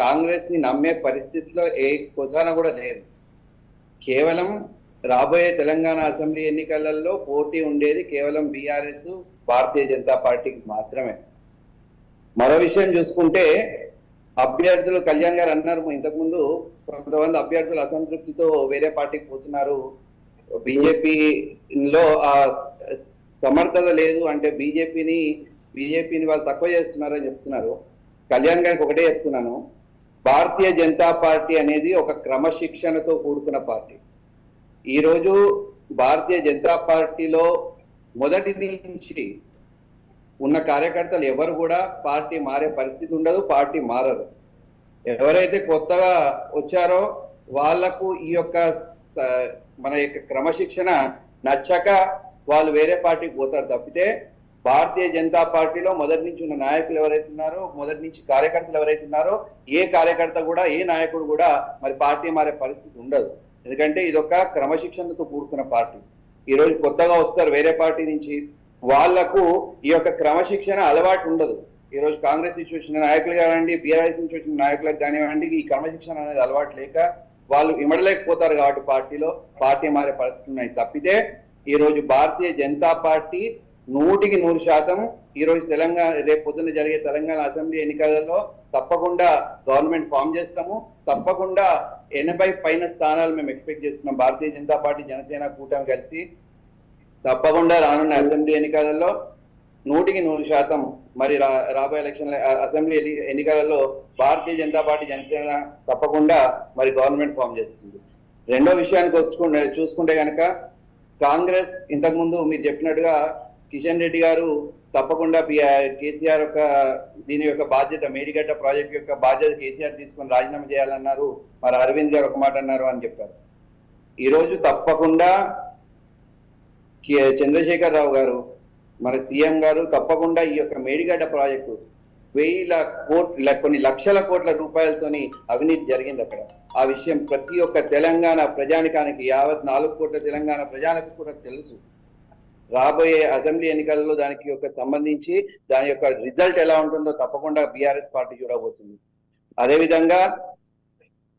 కాంగ్రెస్ ని నమ్మే పరిస్థితిలో ఏ కొసాన కూడా లేదు. కేవలం రాబోయే తెలంగాణ అసెంబ్లీ ఎన్నికలలో పోటీ ఉండేది కేవలం బీఆర్ఎస్ భారతీయ జనతా పార్టీకి మాత్రమే. మరో విషయం చూసుకుంటే అభ్యర్థులు కళ్యాణ్ గారు అన్నారు ఇంతకుముందు కొంతమంది అభ్యర్థులు అసంతృప్తితో వేరే పార్టీకి పోతున్నారు. బీజేపీలో ఆ సమర్థత లేదు అంటే బీజేపీని వాళ్ళు తక్కువ చేస్తున్నారని చెప్తున్నారు. కళ్యాణ్ గారికి ఒకటే చెప్తున్నాను, భారతీయ జనతా పార్టీ అనేది ఒక క్రమశిక్షణతో కూడుకున్న పార్టీ. ఈరోజు భారతీయ జనతా పార్టీలో మొదటి నుంచి ఉన్న కార్యకర్తలు ఎవరు కూడా పార్టీ మారే పరిస్థితి ఉండదు, పార్టీ మారరు. ఎవరైతే కొత్తగా వచ్చారో వాళ్లకు ఈ యొక్క మన యొక్క క్రమశిక్షణ నచ్చక వాళ్ళు వేరే పార్టీకి పోతారు తప్పితే భారతీయ జనతా పార్టీలో మొదటి నుంచి ఉన్న నాయకులు ఎవరైతే ఉన్నారో, మొదటి నుంచి కార్యకర్తలు ఎవరైతే ఉన్నారో, ఏ కార్యకర్త కూడా ఏ నాయకుడు కూడా మరి పార్టీ మారే పరిస్థితి ఉండదు. ఎందుకంటే ఇదొక క్రమశిక్షణతో కూడుకున్న పార్టీ. ఈ రోజు కొత్తగా వస్తారు వేరే పార్టీ నుంచి, వాళ్లకు ఈ యొక్క క్రమశిక్షణ అలవాటు ఉండదు. ఈ రోజు కాంగ్రెస్ నుంచి వచ్చిన నాయకులు కానివ్వండి, బీఆర్ఎస్ నుంచి వచ్చిన నాయకులకు కానివ్వండి, ఈ క్రమశిక్షణ అనేది అలవాటు లేక వాళ్ళు ఇమడలేకపోతారు కాబట్టి పార్టీ మారే పరిస్థితులు ఉన్నాయి తప్పితే ఈ రోజు భారతీయ జనతా పార్టీ 100% ఈ రోజు రేపు పొద్దున్న జరిగే తెలంగాణ అసెంబ్లీ ఎన్నికలలో తప్పకుండా గవర్నమెంట్ ఫామ్ చేస్తాము. తప్పకుండా 80 పైన స్థానాలు మేము ఎక్స్పెక్ట్ చేస్తున్నాం. భారతీయ జనతా పార్టీ జనసేన కూటమి కలిసి తప్పకుండా రానున్న అసెంబ్లీ ఎన్నికలలో 100% మరి రాబోయే అసెంబ్లీ ఎన్నికలలో భారతీయ జనతా పార్టీ జనసేన తప్పకుండా మరి గవర్నమెంట్ ఫామ్ చేస్తుంది. రెండో విషయానికి చూసుకుంటే కనుక కాంగ్రెస్ ఇంతకుముందు మీరు చెప్పినట్టుగా కిషన్ రెడ్డి గారు తప్పకుండా కేసీఆర్ యొక్క దీని యొక్క బాధ్యత, మేడిగడ్డ ప్రాజెక్ట్ యొక్క బాధ్యత కేసీఆర్ తీసుకొని రాజీనామా చేయాలన్నారు. మరి అరవింద్ గారు ఒక మాట అన్నారు అని చెప్పారు. ఈరోజు తప్పకుండా చంద్రశేఖర్ రావు గారు మన సీఎం గారు తప్పకుండా ఈ యొక్క మేడిగడ్డ ప్రాజెక్టు 1000 కొన్ని లక్షల కోట్ల రూపాయలతోని అవినీతి జరిగింది అక్కడ. ఆ విషయం ప్రతి ఒక్క తెలంగాణ ప్రజానికానికి, యావత్ 4 కోట్ల తెలంగాణ ప్రజానికి కూడా తెలుసు. రాబోయే అసెంబ్లీ ఎన్నికలలో దానికి యొక్క సంబంధించి దాని యొక్క రిజల్ట్ ఎలా ఉంటుందో తప్పకుండా బీఆర్ఎస్ పార్టీ చూడబోతుంది. అదేవిధంగా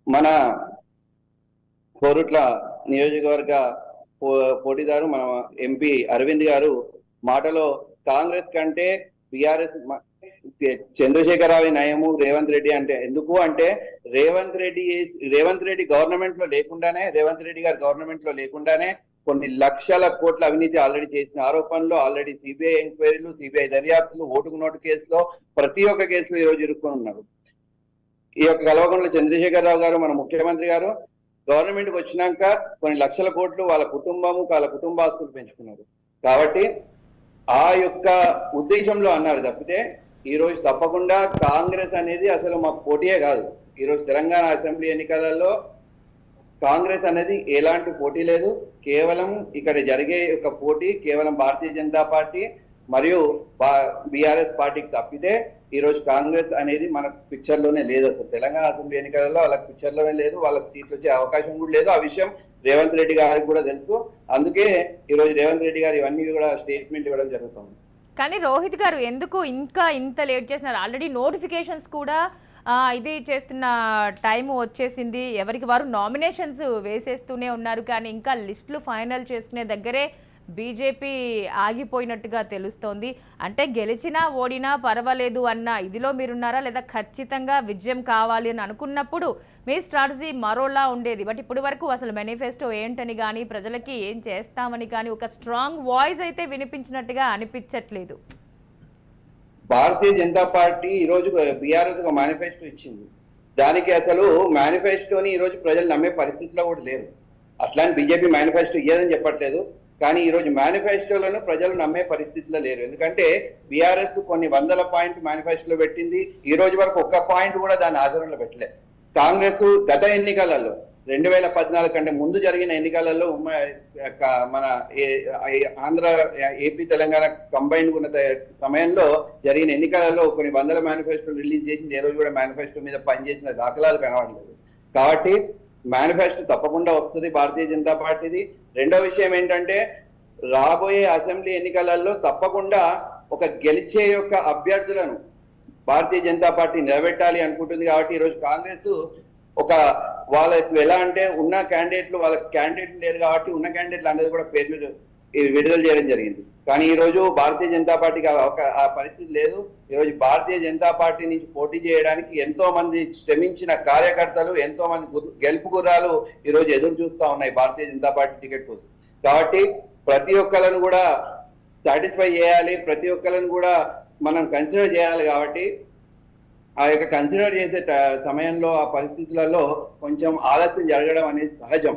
మన కోరుట్ల నియోజకవర్గ పోటీదారు మన ఎంపీ అరవింద్ గారు మాటలో కాంగ్రెస్ కంటే బీఆర్ఎస్ చంద్రశేఖరరావు నయము రేవంత్ రెడ్డి అంటే ఎందుకు అంటే రేవంత్ రెడ్డి గవర్నమెంట్ లో లేకుండానే, రేవంత్ రెడ్డి గారు గవర్నమెంట్ లో లేకుండానే కొన్ని లక్షల కోట్ల అవినీతి ఆల్రెడీ చేసిన ఆరోపణలు, ఆల్రెడీ సిబిఐ ఎంక్వైరీలు, సిబిఐ దర్యాప్తులు, ఓటుకు నోటు కేసులో ప్రతి ఒక్క కేసులో ఈ రోజు ఇరుక్కొని ఉన్నారు. ఈ యొక్క కల్వకుంట్ల చంద్రశేఖరరావు గారు మన ముఖ్యమంత్రి గారు గవర్నమెంట్ కి వచ్చినాక కొన్ని లక్షల కోట్లు వాళ్ళ కుటుంబాస్తులు పెంచుకున్నారు. కాబట్టి ఆ యొక్క ఉద్దేశంలో అన్నారు తప్పితే ఈ రోజు తప్పకుండా కాంగ్రెస్ అనేది అసలు మాకు పోటీయే కాదు. ఈ రోజు తెలంగాణ అసెంబ్లీ ఎన్నికలలో కాంగ్రెస్ అనేది ఎలాంటి పోటీ లేదు. కేవలం ఇక్కడ జరిగే ఒక పోటీ కేవలం భారతీయ జనతా పార్టీ మరియు బీఆర్ఎస్ పార్టీకి తప్పితే ఈ రోజు కాంగ్రెస్ అనేది మన పిక్చర్ లోనే లేదు. అసలు తెలంగాణ అసెంబ్లీ ఎన్నికలలో వాళ్ళకి పిక్చర్ లోనే లేదు, వాళ్ళకి సీట్లు వచ్చే అవకాశం కూడా లేదు. ఆ విషయం రేవంత్ రెడ్డి గారికి కూడా తెలుసు. అందుకే ఈ రోజు రేవంత్ రెడ్డి గారు ఇవన్నీ కూడా స్టేట్మెంట్ ఇవ్వడం జరుగుతుంది. కానీ రోహిత్ గారు ఎందుకు ఇంకా ఇంత లేట్ చేసినారు? ఆల్రెడీ నోటిఫికేషన్స్ కూడా ఇది చేస్తున్న టైం వచ్చేసింది, ఎవరికి వారు నామినేషన్స్ వేసేస్తూనే ఉన్నారు. కానీ ఇంకా లిస్టులు ఫైనల్ చేసుకునే దగ్గరే బీజేపీ ఆగిపోయినట్టుగా తెలుస్తోంది. అంటే గెలిచినా ఓడినా పర్వాలేదు అన్న ఇదిలో మీరున్నారా, లేదా ఖచ్చితంగా విజయం కావాలి అని అనుకున్నప్పుడు మీ స్ట్రాటజీ మరోలా ఉండేది? బట్ ఇప్పటి వరకు అసలు మేనిఫెస్టో ఏంటని కానీ, ప్రజలకి ఏం చేస్తామని కానీ ఒక స్ట్రాంగ్ వాయిస్ అయితే వినిపించినట్టుగా అనిపించట్లేదు. భారతీయ జనతా పార్టీ ఈ రోజు బీఆర్ఎస్ ఒక మేనిఫెస్టో ఇచ్చింది. దానికి అసలు మేనిఫెస్టోని ఈ రోజు ప్రజలు నమ్మే పరిస్థితిలో కూడా లేరు. అట్లాని బీజేపీ మేనిఫెస్టో ఇయ్యదని చెప్పట్లేదు, కానీ ఈ రోజు మేనిఫెస్టోలను ప్రజలు నమ్మే పరిస్థితిలో లేరు. ఎందుకంటే బీఆర్ఎస్ కొన్ని వందల పాయింట్ మేనిఫెస్టోలో పెట్టింది, ఈ రోజు వరకు ఒక్క పాయింట్ కూడా దాని ఆచరణలో పెట్టలేదు. కాంగ్రెస్ గత ఎన్నికలలో 2014 కంటే ముందు జరిగిన ఎన్నికలలో మన ఆంధ్ర ఏపీ తెలంగాణ కంబైన్ ఉన్న సమయంలో జరిగిన ఎన్నికలలో కొన్ని వందల మేనిఫెస్టో రిలీజ్ చేసింది, ఏ రోజు కూడా మేనిఫెస్టో మీద పనిచేసిన దాఖలాలు కనబడలేదు. కాబట్టి మేనిఫెస్టో తప్పకుండా వస్తుంది భారతీయ జనతా పార్టీది. రెండో విషయం ఏంటంటే రాబోయే అసెంబ్లీ ఎన్నికలలో తప్పకుండా ఒక గెలిచే యొక్క అభ్యర్థులను భారతీయ జనతా పార్టీ నిలబెట్టాలి అనుకుంటుంది. కాబట్టి ఈరోజు కాంగ్రెస్ ఒక వాళ్ళకు ఎలా అంటే ఉన్న క్యాండిడేట్లు వాళ్ళకి క్యాండిడేట్లు లేరు కాబట్టి ఉన్న క్యాండిడేట్లు అందరూ కూడా పేర్లు విడుదల చేయడం జరిగింది. కానీ ఈ రోజు భారతీయ జనతా పార్టీకి ఆ పరిస్థితి లేదు. ఈ రోజు భారతీయ జనతా పార్టీ నుంచి పోటీ చేయడానికి ఎంతో మంది శ్రమించిన కార్యకర్తలు, ఎంతో మంది గెలుపు గుర్రాలు ఈ రోజు ఎదురు చూస్తా ఉన్నాయి భారతీయ జనతా పార్టీ టికెట్ కోసం. కాబట్టి ప్రతి ఒక్కరిని కూడా సాటిస్ఫై చేయాలి, ప్రతి ఒక్కరిని కూడా మనం కన్సిడర్ చేయాలి. కాబట్టి ఆ యొక్క కన్సిడర్ చేసే సమయంలో ఆ పరిస్థితులలో కొంచెం ఆలస్యం జరగడం అనేది సహజం.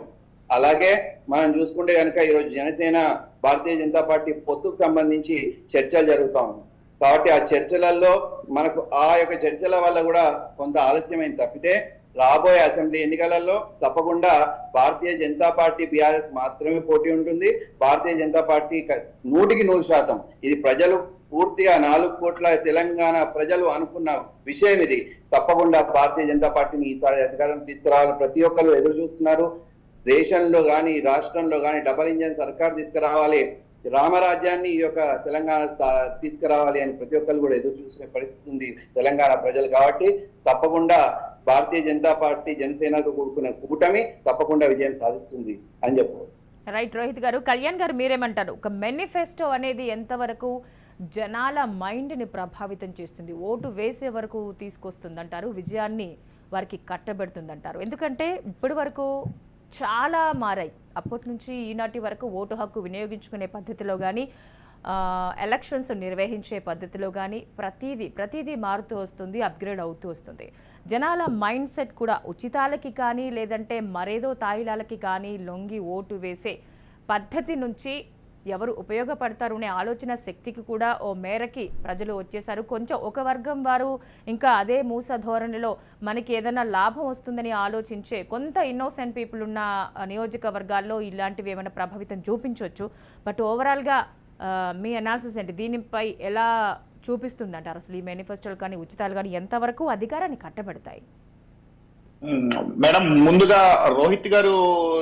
అలాగే మనం చూసుకుంటే కనుక ఈరోజు జనసేన భారతీయ జనతా పార్టీ పొత్తుకు సంబంధించి చర్చలు జరుగుతా ఉన్నాయి. కాబట్టి ఆ చర్చలలో మనకు ఆ యొక్క చర్చల వల్ల కూడా కొంత ఆలస్యమైంది తప్పితే రాబోయే అసెంబ్లీ ఎన్నికలలో తప్పకుండా భారతీయ జనతా పార్టీ బీఆర్ఎస్ మాత్రమే పోటీ ఉంటుంది. భారతీయ జనతా పార్టీ 100% ఇది ప్రజలు పూర్తిగా 4 కోట్ల తెలంగాణ ప్రజలు అనుకున్న విషయం. ఇది తప్పకుండా భారతీయ జనతా పార్టీని ఈసారి అధికారం తీసుకురావాలని ప్రతి ఒక్కరు ఎదురు చూస్తున్నారు. దేశంలో కానీ రాష్ట్రంలో కానీ డబల్ ఇంజన్ సర్కార్ తీసుకురావాలి, రామరాజ్యాన్ని ఈ యొక్క తెలంగాణ తీసుకురావాలి అని ప్రతి ఒక్కరు కూడా ఎదురు చూసే పరిస్థితి ఉంది తెలంగాణ ప్రజలు. కాబట్టి తప్పకుండా భారతీయ జనతా పార్టీ జనసేనతో కూడుకున్న కూటమి తప్పకుండా విజయం సాధిస్తుంది అని చెప్పవచ్చు. రైట్ రోహిత్ గారు. కళ్యాణ్ గారు మీరేమంటారు? ఒక మేనిఫెస్టో అనేది ఎంతవరకు జనాల మైండ్ని ప్రభావితం చేస్తుంది, ఓటు వేసే వరకు తీసుకొస్తుంది అంటారు, విజయాన్ని వారికి కట్టబెడుతుందంటారు? ఎందుకంటే ఇప్పటి వరకు చాలా మారాయి. అప్పటి నుంచి ఈనాటి వరకు ఓటు హక్కు వినియోగించుకునే పద్ధతిలో కానీ, ఎలక్షన్స్ నిర్వహించే పద్ధతిలో కానీ ప్రతిదీ మారుతూ వస్తుంది, అప్గ్రేడ్ అవుతూ వస్తుంది. జనాల మైండ్ సెట్ కూడా ఉచితాలకి కానీ లేదంటే మరేదో తాయిలాలకి కానీ లొంగి ఓటు వేసే పద్ధతి నుంచి ఎవరు ఉపయోగపడతారు అనే ఆలోచన శక్తికి కూడా ఓ మేరకి ప్రజలు వచ్చేసారు. కొంచెం ఒక వర్గం వారు ఇంకా అదే మూస ధోరణిలో మనకి ఏదైనా లాభం వస్తుందని ఆలోచించే కొంత ఇన్నోసెంట్ పీపుల్ ఉన్న నియోజకవర్గాల్లో ఇలాంటివి ఏమైనా ప్రభావితం చూపించవచ్చు. బట్ ఓవరాల్గా మీ అనాలిసిస్ ఏంటి? దీనిపై ఎలా చూపిస్తుంది అంటారు? అసలు ఈ మేనిఫెస్టోలు కానీ ఉచితాలు కానీ ఎంతవరకు అధికారాన్ని కట్టబెడతాయి? మేడం, ముందుగా రోహిత్ గారు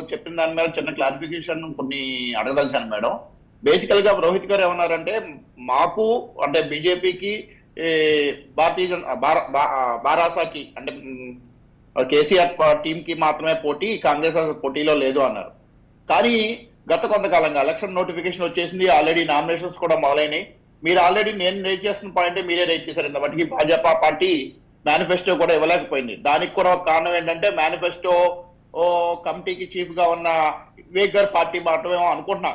చెప్పిన దాని మీద చిన్న క్లారిఫికేషన్ కొన్ని అడగదలిచాను మేడం. బేసికల్ గా రోహిత్ గారు ఏమన్నారంటే, మాకు అంటే బీజేపీకి భారతీయ బారాసాకి అంటే కేసీఆర్ టీం కి మాత్రమే పోటీ, కాంగ్రెస్ పోటీలో లేదు అన్నారు. కానీ గత కొంతకాలంగా ఎలక్షన్ నోటిఫికేషన్ వచ్చేసింది, ఆల్రెడీ నామినేషన్స్ కూడా మొదలైనవి. మీరు ఆల్రెడీ నేను రేట్ చేస్తున్న పాయింటే మీరే రేట్ చేశారు. ఇంతమటికి భాజపా పార్టీ మేనిఫెస్టో కూడా ఇవ్వలేకపోయింది. దానికి కూడా ఒక కారణం ఏంటంటే, మేనిఫెస్టో కమిటీకి చీఫ్ గా ఉన్న వివేక్ గారు పార్టీ మాత్రమేమో అనుకుంటున్నా.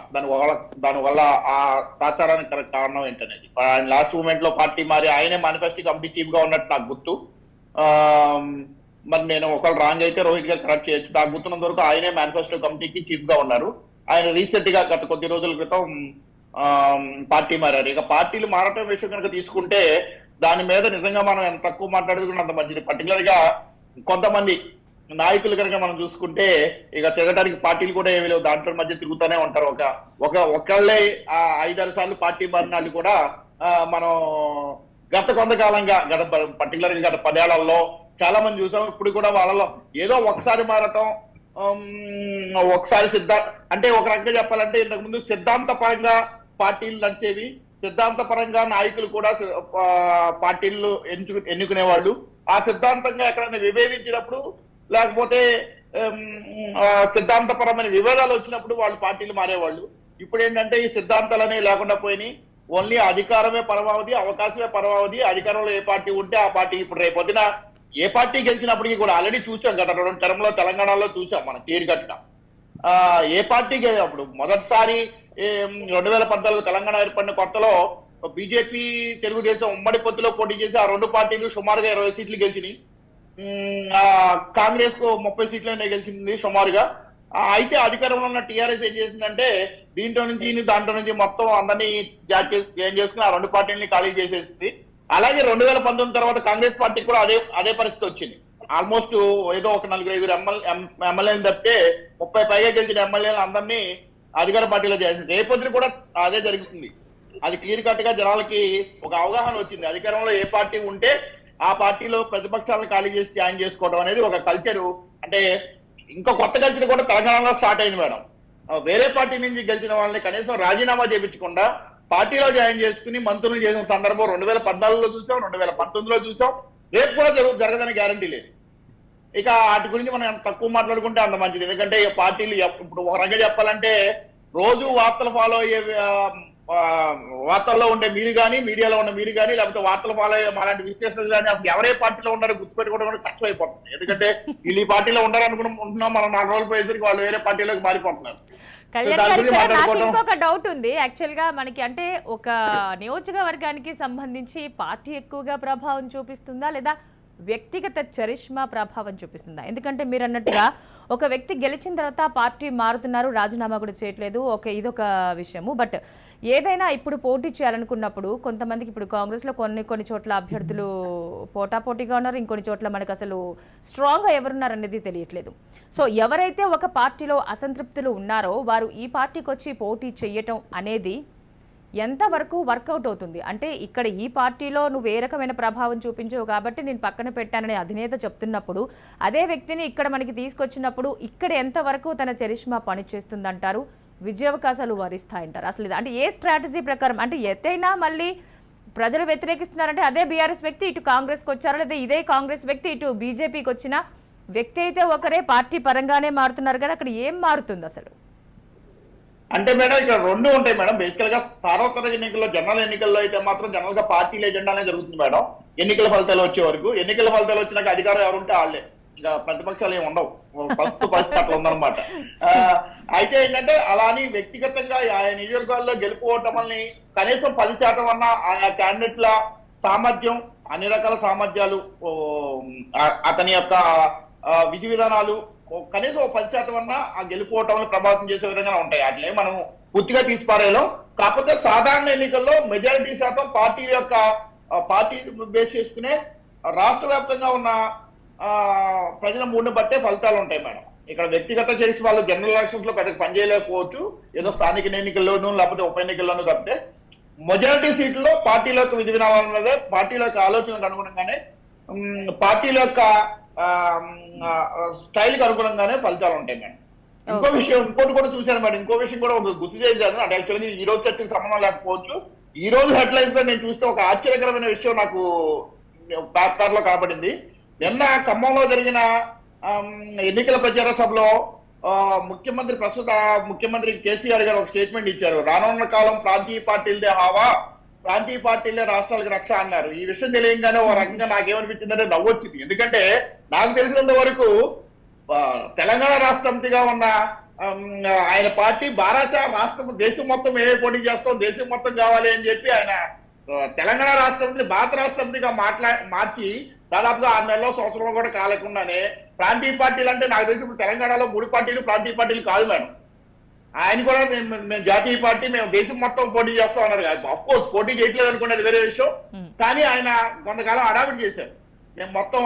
దానివల్ల ఆ ప్రచారానికి కారణం ఏంటనేది ఆయన లాస్ట్ మూమెంట్ లో పార్టీ మారి ఆయనే మేనిఫెస్టో కమిటీ చీఫ్ గా ఉన్నట్టు నాకు గుర్తు. మరి నేను ఒకళ్ళు రాంగ్ అయితే రోహిత్ గారు కరెక్ట్ చేయొచ్చు. నాకు గుర్తున్నంత వరకు ఆయనే మేనిఫెస్టో కమిటీకి చీఫ్ గా ఉన్నారు. ఆయన రీసెంట్ గా గత కొద్ది రోజుల క్రితం పార్టీ మారారు. ఇక పార్టీలు మారటం విషయం కనుక తీసుకుంటే దాని మీద నిజంగా మనం ఎంత తక్కువ మాట్లాడుకున్న అంత మంచిది. పర్టికులర్ గా కొంతమంది నాయకులు కనుక మనం చూసుకుంటే ఇక తిరగడానికి పార్టీలు కూడా ఏమీ లేవు, దాంట్లో మధ్య తిరుగుతూనే ఉంటారు. ఒకళ్ళే 5-6 సార్లు పార్టీ మారిన వాళ్ళు కూడా మనం గత కొంతకాలంగా పర్టికులర్ గా గత 10 ఏళ్లలో చాలా మంది చూసాం. ఇప్పుడు కూడా వాళ్ళలో ఏదో ఒకసారి మారటం, ఒకసారి అంటే ఒక రకంగా చెప్పాలంటే ఇంతకుముందు సిద్ధాంతపరంగా పార్టీలు నడిచేవి, సిద్ధాంతపరంగా నాయకులు కూడా పార్టీలు ఎన్నుకునేవాళ్ళు. ఆ సిద్ధాంతంగా ఎక్కడైనా విభేదించినప్పుడు లేకపోతే సిద్ధాంతపరమైన విభేదాలు వచ్చినప్పుడు వాళ్ళు పార్టీలు మారేవాళ్ళు. ఇప్పుడు ఏంటంటే ఈ సిద్ధాంతాలనే లేకుండా పోయినాయి. ఓన్లీ అధికారమే పరమావధి, అవకాశమే పరమావధి. అధికారంలో ఏ పార్టీ ఉంటే ఆ పార్టీ. ఇప్పుడు రేపొద్దున ఏ పార్టీ గెలిచినప్పటికీ కూడా ఆల్రెడీ చూసాం, గత 2 టర్మ్ లో తెలంగాణలో చూసాం మనం క్లియర్ కట్గా. ఏ పార్టీకి అప్పుడు మొదటిసారి 2014 తెలంగాణ ఏర్పడిన కొత్తలో బీజేపీ తెలుగుదేశం ఉమ్మడి పొత్తులో పోటీ చేసి ఆ 2 పార్టీలు సుమారుగా 20 సీట్లు గెలిచినాయి. కాంగ్రెస్ కు 30 సీట్లనే గెలిచింది సుమారుగా. అయితే అధికారంలో ఉన్న టీఆర్ఎస్ ఏం చేసిందంటే దీంట్లో నుంచి దాంట్లో నుంచి మొత్తం అందరినీ ఏం చేసుకుని ఆ 2 పార్టీలని ఖాళీ చేసేసింది. అలాగే 2019 తర్వాత కాంగ్రెస్ పార్టీ కూడా అదే పరిస్థితి వచ్చింది. ఆల్మోస్ట్ ఏదో ఒక 4-5 ఎమ్మెల్యేలు తప్పితే 30 పైగా గెలిచిన ఎమ్మెల్యేలు అందరినీ అధికార పార్టీలో చేసింది. రేపొద్దున కూడా అదే జరుగుతుంది. అది క్లియర్ కట్ గా జనాలకి ఒక అవగాహన వచ్చింది. అధికారంలో ఏ పార్టీ ఉంటే ఆ పార్టీలో ప్రతిపక్షాలను ఖాళీ చేసి జాయిన్ చేసుకోవడం అనేది ఒక కల్చరు. అంటే ఇంకో కొత్త కల్చర్ కూడా తెలంగాణలో స్టార్ట్ అయింది మేడం. వేరే పార్టీ నుంచి గెలిచిన వాళ్ళని కనీసం రాజీనామా చేయించకుండా పార్టీలో జాయిన్ చేసుకుని మంత్రులు చేసిన సందర్భం 2014లో చూసాం, 2019లో చూసాం. రేపు కూడా జరగదని గ్యారంటీ లేదు. ఇక వాటి గురించి మనం ఎంత తక్కువ మాట్లాడుకుంటే అంత మంచిది. ఎందుకంటే పార్టీలు ఇప్పుడు ఒక రకంగా చెప్పాలంటే రోజు వార్తలు ఫాలో అయ్యే వార్తల్లో ఉండే మీరు కానీ, మీడియాలో ఉన్న మీరు కానీ, లేకపోతే వార్తలు ఫాలో అయ్యే అలాంటి విశ్లేషణలు కానీ అసలు ఎవరే పార్టీలో ఉన్నారో గుర్తుపెట్టుకోవడం కష్టమైపోతుంది. ఎందుకంటే వీళ్ళు ఈ పార్టీలో ఉండాలనుకుంటున్నాం, మనం 4 రోజులు పోయేసరికి వాళ్ళు వేరే పార్టీలోకి మారిపోతున్నారు. కళ్యాణ్ గారు, ఇక్కడ నాకు ఇంకొక డౌట్ ఉంది. యాక్చువల్ గా మనకి అంటే ఒక నియోజకవర్గానికి సంబంధించి పార్టీ ఎక్కువగా ప్రభావం చూపిస్తుందా లేదా వ్యక్తిగత చరిష్మా ప్రభావం చూపిస్తుందా? ఎందుకంటే మీరు అన్నట్టుగా ఒక వ్యక్తి గెలిచిన తర్వాత పార్టీ మారుతున్నారు, రాజీనామా కూడా చేయట్లేదు, ఓకే ఇదొక విషయము. బట్ ఏదైనా ఇప్పుడు పోటీ చేయాలనుకున్నప్పుడు కొంతమందికి ఇప్పుడు కాంగ్రెస్లో కొన్ని చోట్ల అభ్యర్థులు పోటాపోటీగా ఉన్నారు, ఇంకొన్ని చోట్ల మనకు అసలు స్ట్రాంగ్గా ఎవరున్నారు అనేది తెలియట్లేదు. సో ఎవరైతే ఒక పార్టీలో అసంతృప్తులు ఉన్నారో వారు ఈ పార్టీకి వచ్చి పోటీ చేయటం అనేది ఎంతవరకు వర్కౌట్ అవుతుంది? అంటే ఇక్కడ ఈ పార్టీలో నువ్వు ఏ రకమైన ప్రభావం చూపించవు కాబట్టి నేను పక్కన పెట్టానని అధినేత చెప్తున్నప్పుడు అదే వ్యక్తిని ఇక్కడ మనకి తీసుకొచ్చినప్పుడు ఇక్కడ ఎంతవరకు తన చరిష్మా పనిచేస్తుందంటారు, విజయావకాశాలు వరిస్తాయంటారు? అసలు ఇది అంటే ఏ స్ట్రాటజీ ప్రకారం అంటే ఎత్తైనా మళ్ళీ ప్రజలు వ్యతిరేకిస్తున్నారంటే అదే బీఆర్ఎస్ వ్యక్తి ఇటు కాంగ్రెస్కి వచ్చారో లేదా ఇదే కాంగ్రెస్ వ్యక్తి ఇటు బీజేపీకి వచ్చిన వ్యక్తి అయితే ఒకరే పార్టీ పరంగానే మారుతున్నారు కానీ అక్కడ ఏం మారుతుంది అసలు? అంటే మేడం ఇక్కడ 2 ఉంటాయి మేడం. బేసికల్ గా సార్వత్రిక ఎన్నికల్లో, జనరల్ ఎన్నికల్లో అయితే మాత్రం జనరల్ గా పార్టీల ఎజెండానే జరుగుతుంది మేడం. ఎన్నికల ఫలితాలు వచ్చే వరకు, ఎన్నికల ఫలితాలు వచ్చినాక అధికారం ఎవరుంటే వాళ్ళే, ఇంకా ప్రతిపక్షాలు ఏమి ఉండవు. పరిస్థితి అట్లా ఉందన్నమాట. అయితే ఏంటంటే అలా అని వ్యక్తిగతంగా ఆయన నియోజకవర్గాల్లో గెలుపుకోవటమని కనీసం 10% అన్న ఆయా క్యాండిడేట్ల సామర్థ్యం, అన్ని రకాల సామర్థ్యాలు, అతని యొక్క విధి విధానాలు కనీసం 10% అన్నా ఆ గెలుపుకోవటం ప్రభావితం చేసే విధంగా ఉంటాయి. అట్లే మనం పూర్తిగా తీసిపారేయలేం. కాకపోతే సాధారణ ఎన్నికల్లో మెజారిటీ శాతం పార్టీ బేస్ చేసుకునే రాష్ట్ర వ్యాప్తంగా ఉన్న ప్రజల మూడుని బట్టే ఫలితాలు ఉంటాయి మేడం. ఇక్కడ వ్యక్తిగత చేసి వాళ్ళు జనరల్ ఎలక్షన్స్ లో పెద్దగా పనిచేయలేకపోవచ్చు, ఏదో స్థానిక ఎన్నికల్లోనూ లేకపోతే ఉప ఎన్నికల్లోనూ తప్పితే మెజారిటీ సీట్లలో పార్టీల యొక్క విధి విధానాల మీద, పార్టీల యొక్క ఆలోచనలకు అనుగుణంగానే, పార్టీల యొక్క స్టైల్ కి అనుగుణంగానే ఫలితాలు ఉంటాయి మేడం. ఇంకోటి కూడా చూశాను మేడం. ఇంకో విషయం కూడా గుర్తు చేశాను. అంటే యాక్చువల్గా ఈ రోజు చర్చకు సంబంధం లేకపోవచ్చు, ఈ రోజు హెడ్లైన్స్ లో నేను చూస్తే ఒక ఆశ్చర్యకరమైన విషయం నాకు పేపర్ లో కనబడింది. నిన్న ఖమ్మంలో జరిగిన ఎన్నికల ప్రచార సభలో ప్రస్తుత ముఖ్యమంత్రి కేసీఆర్ గారు ఒక స్టేట్మెంట్ ఇచ్చారు. రానున్న కాలం ప్రాంతీయ పార్టీలదే హావా, ప్రాంతీయ పార్టీలే రాష్ట్రాలకు రక్ష అన్నారు. ఈ విషయం తెలియగానే ఒక రకంగా నాకేమనిపించిందంటే నవ్వొచ్చింది. ఎందుకంటే నాకు తెలిసినంత వరకు తెలంగాణ రాష్ట్ర సమితిగా ఉన్న ఆయన పార్టీ బారాస రాష్ట్రం దేశం మొత్తం ఏ పోటీ చేస్తాం, దేశం మొత్తం కావాలి అని చెప్పి ఆయన తెలంగాణ రాష్ట్ర సమితి భారత రాష్ట్ర సమితిగా మార్చి దాదాపుగా 6 నెలల్లో సంవత్సరంలో కూడా కాలేకుండానే ప్రాంతీయ పార్టీలు అంటే నాకు తెలిసి ఇప్పుడు తెలంగాణలో 3 పార్టీలు ప్రాంతీయ పార్టీలు కాదు మేడం. ఆయన కూడా మేము జాతీయ పార్టీ, మేము దేశం మొత్తం పోటీ చేస్తాం అన్నారు. అఫ్ కోర్స్ పోటీ చేయట్లేదు అనుకునేది వేరే విషయం, కానీ ఆయన కొంతకాలం అడావిడి చేశారు. మేము మొత్తం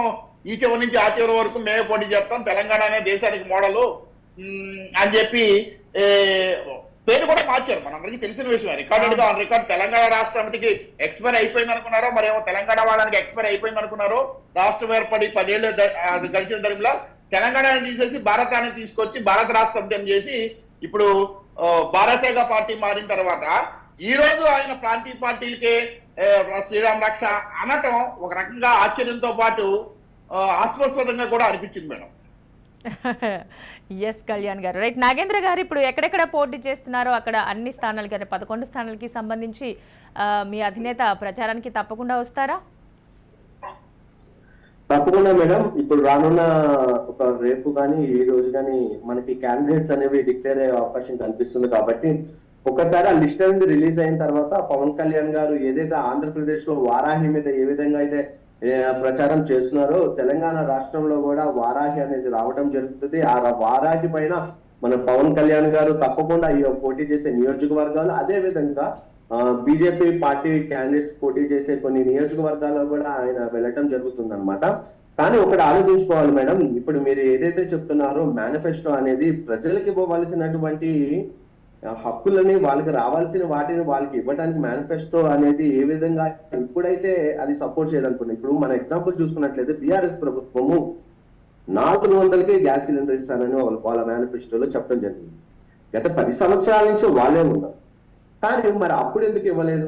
ఈ చివరి నుంచి ఆ చివరి వరకు మేమే పోటీ చేస్తాం, తెలంగాణ అనే దేశానికి మోడలు అని చెప్పి పేరు కూడా మార్చారు. మనందరికీ తెలిసిన విషయం. రికార్డెడ్ గా ఆన్ రికార్డ్ తెలంగాణ రాష్ట్ర సమితికి ఎక్స్పైర్ అయిపోయింది అనుకున్నారో, మరేమో తెలంగాణ వాళ్ళకి ఎక్స్పైర్ అయిపోయింది అనుకున్నారో, రాష్ట్రం ఏర్పడి 10 ఏళ్ళు గడిచిన తరంలో తెలంగాణని తీసేసి భారతాన్ని తీసుకొచ్చి భారత రాష్ట్ర సమితి అని చేసి ఇప్పుడు భారతీయ పార్టీ మారిన తర్వాత ఈ రోజు ఆయన ప్రాంతీయ పార్టీలకే శ్రీరామ్ రక్ష అనటం ఒక రకంగా ఆశ్చర్యంతో పాటు ఆస్పదంగా కూడా అనిపించింది మేడం. ఎస్ కళ్యాణ్ గారు, రైట్. నాగేంద్ర గారు, ఇప్పుడు ఎక్కడెక్కడ పోటీ చేస్తున్నారో అక్కడ అన్ని స్థానాలకి, 11 స్థానాలకి సంబంధించి మీ అధినేత ప్రచారానికి తప్పకుండా వస్తారా? తప్పకుండా మేడం. ఇప్పుడు రానున్న ఒక రేపు కానీ ఈ రోజు కానీ మనకి క్యాండిడేట్స్ అనేవి డిక్లేర్ అయ్యే అవకాశం కనిపిస్తుంది. కాబట్టి ఒకసారి ఆ లిస్ట్ అనేది రిలీజ్ అయిన తర్వాత పవన్ కళ్యాణ్ గారు ఏదైతే ఆంధ్రప్రదేశ్ లో వారాహి మీద ఏ విధంగా అయితే ప్రచారం చేస్తున్నారో, తెలంగాణ రాష్ట్రంలో కూడా వారాహి అనేది రావడం జరుగుతుంది. ఆ వారాహి పైన మన పవన్ కళ్యాణ్ గారు తప్పకుండా ఈ పోటీ చేసే నియోజకవర్గాలు, అదే విధంగా బీజేపీ పార్టీ క్యాండిడేట్స్ పోటీ చేసే కొన్ని నియోజకవర్గాల్లో కూడా ఆయన వెళ్ళటం జరుగుతుంది అనమాట. కానీ ఒకటి ఆలోచించుకోవాలి మేడం, ఇప్పుడు మీరు ఏదైతే చెప్తున్నారో మేనిఫెస్టో అనేది ప్రజలకు ఇవ్వవలసినటువంటి హక్కులని, వాళ్ళకి రావాల్సిన వాటిని వాళ్ళకి ఇవ్వడానికి మేనిఫెస్టో అనేది ఏ విధంగా ఇప్పుడైతే అది సపోర్ట్ చేయాలనుకున్నాం. ఇప్పుడు మన ఎగ్జాంపుల్ చూసుకున్నట్లయితే బీఆర్ఎస్ ప్రభుత్వము 400కే గ్యాస్ సిలిండర్ ఇస్తానని వాళ్ళ మేనిఫెస్టోలో చెప్పడం జరిగింది. గత 10 సంవత్సరాల నుంచి వాళ్ళే ఉన్నారు. కానీ మరి అప్పుడు ఎందుకు ఇవ్వలేదు?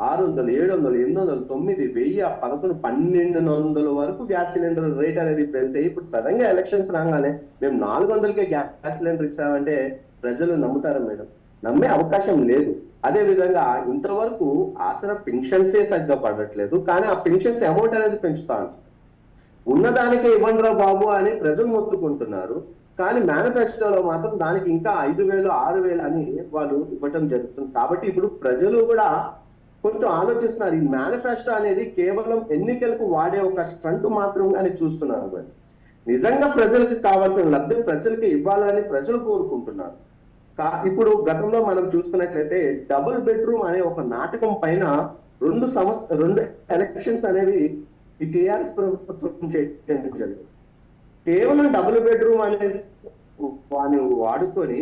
600, 700, 800, 900, 1000, 1100, 1200 వరకు గ్యాస్ సిలిండర్ రేట్ అనేది వెళ్తే ఇప్పుడు సడన్ గా ఎలక్షన్స్ రాగానే మేము 400కే గ్యాస్ సిలిండర్ ఇస్తామంటే ప్రజలు నమ్ముతారు మేడం. నమ్మే అవకాశం లేదు. అదే విధంగా ఇంతవరకు ఆసరా పెన్షన్సే సరిగ్గా పడట్లేదు, కానీ ఆ పెన్షన్స్ అమౌంట్ అనేది పెంచుతా అంటారు. ఉన్నదానికే ఇవ్వండిరా బాబు అని ప్రజలు మొత్తుకుంటున్నారు, కానీ మేనిఫెస్టోలో మాత్రం దానికి ఇంకా 5,000 6,000 అని వాళ్ళు ఇవ్వటం జరుగుతుంది. కాబట్టి ఇప్పుడు ప్రజలు కూడా కొంచెం ఆలోచిస్తున్నారు. ఈ మేనిఫెస్టో అనేది కేవలం ఎన్నికలకు వాడే ఒక స్టంట్ మాత్రంగానే చూస్తున్నారు. మరి నిజంగా ప్రజలకు కావాల్సిన లబ్ధి ప్రజలకి ఇవ్వాలని ప్రజలు కోరుకుంటున్నారు. ఇప్పుడు గతంలో మనం చూసుకున్నట్లయితే డబుల్ బెడ్రూమ్ అనే ఒక నాటకం పైన 2 ఎలక్షన్స్ అనేవి ఈ టిఆర్ఎస్ ప్రభుత్వం చేయడం జరిగింది. కేవలం డబుల్ బెడ్రూమ్ అనే వాడుకొని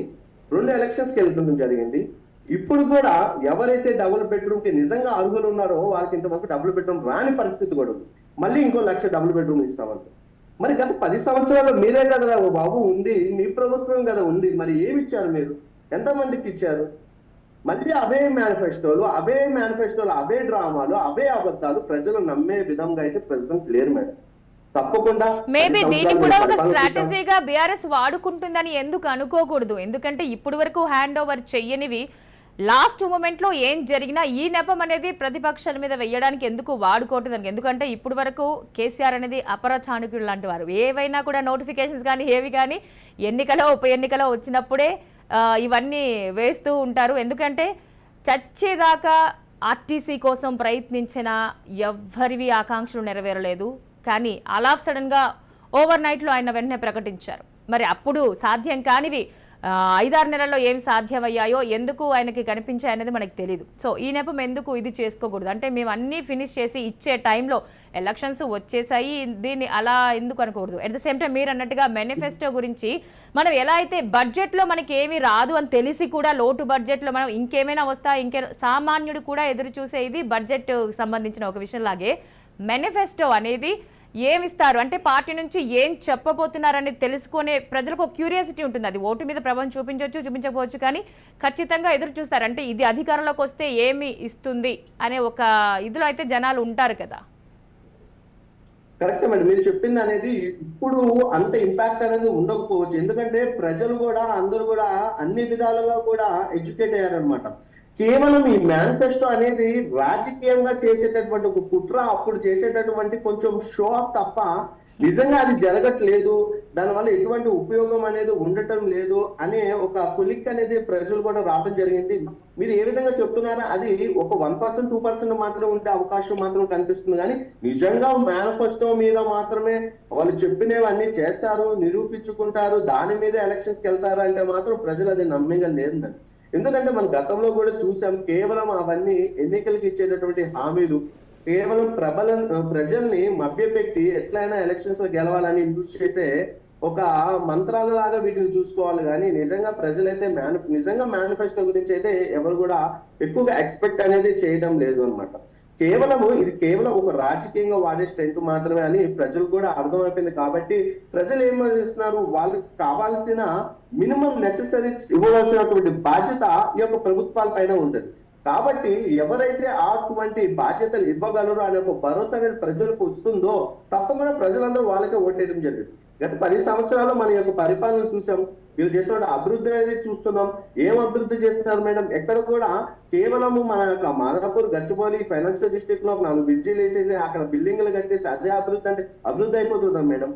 2 ఎలక్షన్స్ కి వెళ్తుండడం జరిగింది. ఇప్పుడు కూడా ఎవరైతే డబుల్ బెడ్రూమ్ కి నిజంగా అర్హులు ఉన్నారో వాళ్ళకి ఇంతవరకు డబుల్ బెడ్రూమ్ రాని పరిస్థితి కూడా ఉంది. మళ్ళీ ఇంకో 1,00,000 డబుల్ బెడ్రూమ్ ఇస్తామంట. మరి గత 10 సంవత్సరాలు మీరే కదా బాబు ఉంది, మీ ప్రభుత్వం కదా ఉంది, మరి ఏమి ఇచ్చారు మీరు? ఎంతమందికి ఇచ్చారు? మళ్ళీ అవే మేనిఫెస్టోలు అవే డ్రామాలు, అవే అబద్ధాలు ప్రజలు నమ్మే విధంగా అయితే ప్రెసిడెంట్ లేరు మేడం. తప్పకుండా మేబీ దీన్ని కూడా ఒక స్ట్రాటజీగా బీఆర్ఎస్ వాడుకుంటుందని ఎందుకు అనుకోకూడదు? ఎందుకంటే ఇప్పుడు వరకు హ్యాండ్ ఓవర్ చెయ్యనివి లాస్ట్ మూమెంట్ లో ఏం జరిగినా ఈ నెపం అనేది ప్రతిపక్షాల మీద వేయడానికి ఎందుకు వాడుకోవట్లేదు? ఎందుకంటే ఇప్పుడు వరకు కేసీఆర్ అనేది అపర చాణుక్యుడు లాంటి వారు. ఏవైనా కూడా నోటిఫికేషన్స్ కానీ ఏవి కానీ ఉప ఎన్నికలో వచ్చినప్పుడే ఇవన్నీ వేస్తూ ఉంటారు. ఎందుకంటే చచ్చేదాకా ఆర్టీసీ కోసం ప్రయత్నించిన ఎవ్వరివి ఆకాంక్షలు నెరవేరలేదు. కానీ అలా సడన్గా ఓవర్ నైట్లో ఆయన వెంటనే ప్రకటించారు. మరి అప్పుడు సాధ్యం కానివి 5-6 నెలల్లో ఏం సాధ్యమయ్యాయో, ఎందుకు ఆయనకి కనిపించాయనేది మనకు తెలియదు. సో ఈ నెపం ఎందుకు ఇది చేసుకోకూడదు? అంటే మేము అన్నీ ఫినిష్ చేసి ఇచ్చే టైంలో ఎలక్షన్స్ వచ్చేసాయి, దీన్ని అలా ఎందుకు అనకూడదు? అట్ ద సేమ్ టైం మీరు అన్నట్టుగా మేనిఫెస్టో గురించి మనం ఎలా అయితే బడ్జెట్లో మనకి ఏమీ రాదు అని తెలిసి కూడా లోటు బడ్జెట్లో మనం ఇంకేమైనా సామాన్యుడు కూడా ఎదురు చూసే ఇది బడ్జెట్ సంబంధించిన ఒక విషయం లాగే మేనిఫెస్టో అనేది ఏమిస్తారు అంటే పార్టీ నుంచి ఏం చెప్పబోతున్నారని తెలుసుకునే ప్రజలకు ఒక క్యూరియాసిటీ ఉంటుంది. అది ఓటు మీద ప్రభావం చూపించకపోవచ్చు, కానీ ఖచ్చితంగా ఎదురు చూస్తారు. అంటే ఇది అధికారంలోకి వస్తే ఏమి ఇస్తుంది అనే ఒక ఇదిలో అయితే జనాలు ఉంటారు కదా. కరెక్ట్ మేడం, మీరు చెప్పింది అనేది ఇప్పుడు అంత ఇంపాక్ట్ అనేది ఉండకపోవచ్చు. ఎందుకంటే ప్రజలు కూడా అందరూ కూడా అన్ని విధాలుగా కూడా ఎడ్యుకేట్ అయ్యారనమాట. కేవలం ఈ మేనిఫెస్టో అనేది రాజకీయంగా చేసేటటువంటి ఒక కుట్ర, అప్పుడు చేసేటటువంటి కొంచెం షో ఆఫ్ తప్ప నిజంగా అది జరగట్లేదు, దానివల్ల ఎటువంటి ఉపయోగం అనేది ఉండటం లేదు అనే ఒక కులిక్ అనేది ప్రజలు కూడా రావడం జరిగింది. మీరు ఏ విధంగా చెప్తున్నారో అది ఒక 1% 2% మాత్రం ఉండే అవకాశం మాత్రం కనిపిస్తుంది. కానీ నిజంగా మేనిఫెస్టో మీద మాత్రమే వాళ్ళు చెప్పినవన్నీ చేస్తారు, నిరూపించుకుంటారు, దాని మీద ఎలక్షన్స్కి వెళ్తారు అంటే మాత్రం ప్రజలు అది నమ్మేగా లేదండి. ఎందుకంటే మన గతంలో కూడా చూసాం, కేవలం అవన్నీ ఎన్నికలకి ఇచ్చేటటువంటి హామీలు కేవలం ప్రజల్ని మభ్యపెట్టి ఎట్లయినా ఎలక్షన్స్ లో గెలవాలని యూజ్ చేసే ఒక మంత్రాల లాగా వీటిని చూసుకోవాలి. కానీ నిజంగా ప్రజలైతే నిజంగా మేనిఫెస్టో గురించి అయితే ఎవరు కూడా ఎక్కువగా ఎక్స్పెక్ట్ అనేది చేయడం లేదు అనమాట. ఇది కేవలం ఒక రాజకీయంగా వాడే స్ట్రెంట్ మాత్రమే అని ప్రజలు కూడా అర్థమైపోయింది. కాబట్టి ప్రజలు ఏం చేస్తున్నారు, వాళ్ళకి కావాల్సిన మినిమం నెసెసరీస్ ఇవ్వవలసినటువంటి బాధ్యత ఈ యొక్క ప్రభుత్వాల పైన ఉంటుంది. కాబట్టి ఎవరైతే అటువంటి బాధ్యతలు ఇవ్వగలరో అనే ఒక భరోసా అనేది ప్రజలకు వస్తుందో తప్పకుండా ప్రజలందరూ వాళ్ళకే ఓటేయడం జరిగింది. గత 10 సంవత్సరాలు మన యొక్క పరిపాలన చూసాం, వీళ్ళు చేసిన అభివృద్ధి అనేది చూస్తున్నాం. ఏం అభివృద్ధి చేస్తున్నారు మేడం? ఎక్కడ కూడా కేవలం మన యొక్క మాదాపూర్, గచ్చిబౌలి ఫైనాన్షియల్ డిస్ట్రిక్ట్ లో 4 బ్రిడ్జిలు వేసేసి అక్కడ బిల్డింగ్లు కట్టేసి అదే అభివృద్ధి అంటే అభివృద్ధి అయిపోతుందా మేడం?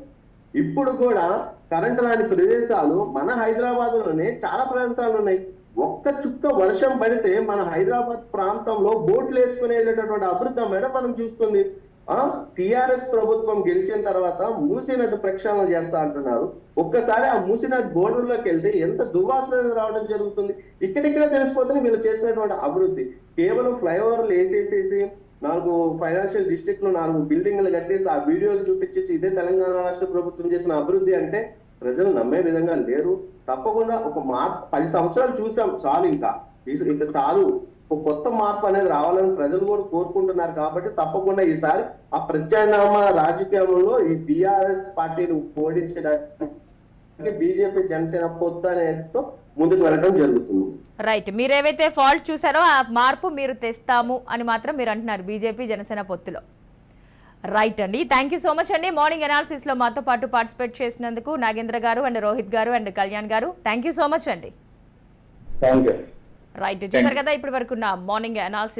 ఇప్పుడు కూడా కరెంట్ రాని ప్రదేశాలు మన హైదరాబాద్ లోనే చాలా ప్రాంతాలు ఉన్నాయి. ఒక్క చుక్క వర్షం పడితే మన హైదరాబాద్ ప్రాంతంలో బోట్లు వేసుకుని వెళ్ళేటటువంటి అభివృద్ధి మేడం మనం చూసుకుంది. టిఆర్ఎస్ ప్రభుత్వం గెలిచిన తర్వాత మూసీ నది ప్రక్షాళన చేస్తా అంటున్నారు. ఒక్కసారి ఆ మూసీ నది బోర్డర్లోకి వెళ్తే ఎంత దుర్వాసన రావడం జరుగుతుంది. ఇక్కడిక్కడ తెలిసిపోతుంది వీళ్ళు చేసినటువంటి అభివృద్ధి. కేవలం ఫ్లైఓవర్లు వేసేసేసి 4 ఫైనాన్షియల్ డిస్ట్రిక్ట్ లో 4 బిల్డింగ్లు కట్టేసి ఆ వీడియోలు చూపించేసి ఇదే తెలంగాణ రాష్ట్ర ప్రభుత్వం చేసిన అభివృద్ధి అంటే ప్రజలు నమ్మే విధంగా లేరు. తప్పకుండా ఒక మార్పు 10 సంవత్సరాలు చూసాం, చాలు ఇంకా చాలు, ఒక కొత్త మార్పు అనేది రావాలని ప్రజలు కూడా కోరుకుంటున్నారు. కాబట్టి తప్పకుండా ఈసారి ఆ ప్రత్యామ్నాయ రాజకీయంలో ఈ బీఆర్ఎస్ పార్టీని ఓడించడానికి బీజేపీ జనసేన పొత్తు అనేతో ముందుకు వెళ్ళడం జరుగుతుంది. రైట్, మీరేవైతే ఫాల్ట్ చూసారో ఆ మార్పు మీరు తెస్తాము అని మాత్రం మీరు అంటున్నారు బీజేపీ జనసేన పొత్తులో. రైట్ అండి, థ్యాంక్ యూ సో మచ్ అండి. మార్నింగ్ అనాలిసిస్ లో మాతో పాటు పార్టిసిపేట్ చేసినందుకు నాగేంద్ర గారు అండ్ రోహిత్ గారు అండ్ కళ్యాణ్ గారు, థ్యాంక్ యూ సో మచ్ అండి. Thank you. రైట్ చూసారు కదా ఇప్పటి వరకు మార్నింగ్ అనాలిసిస్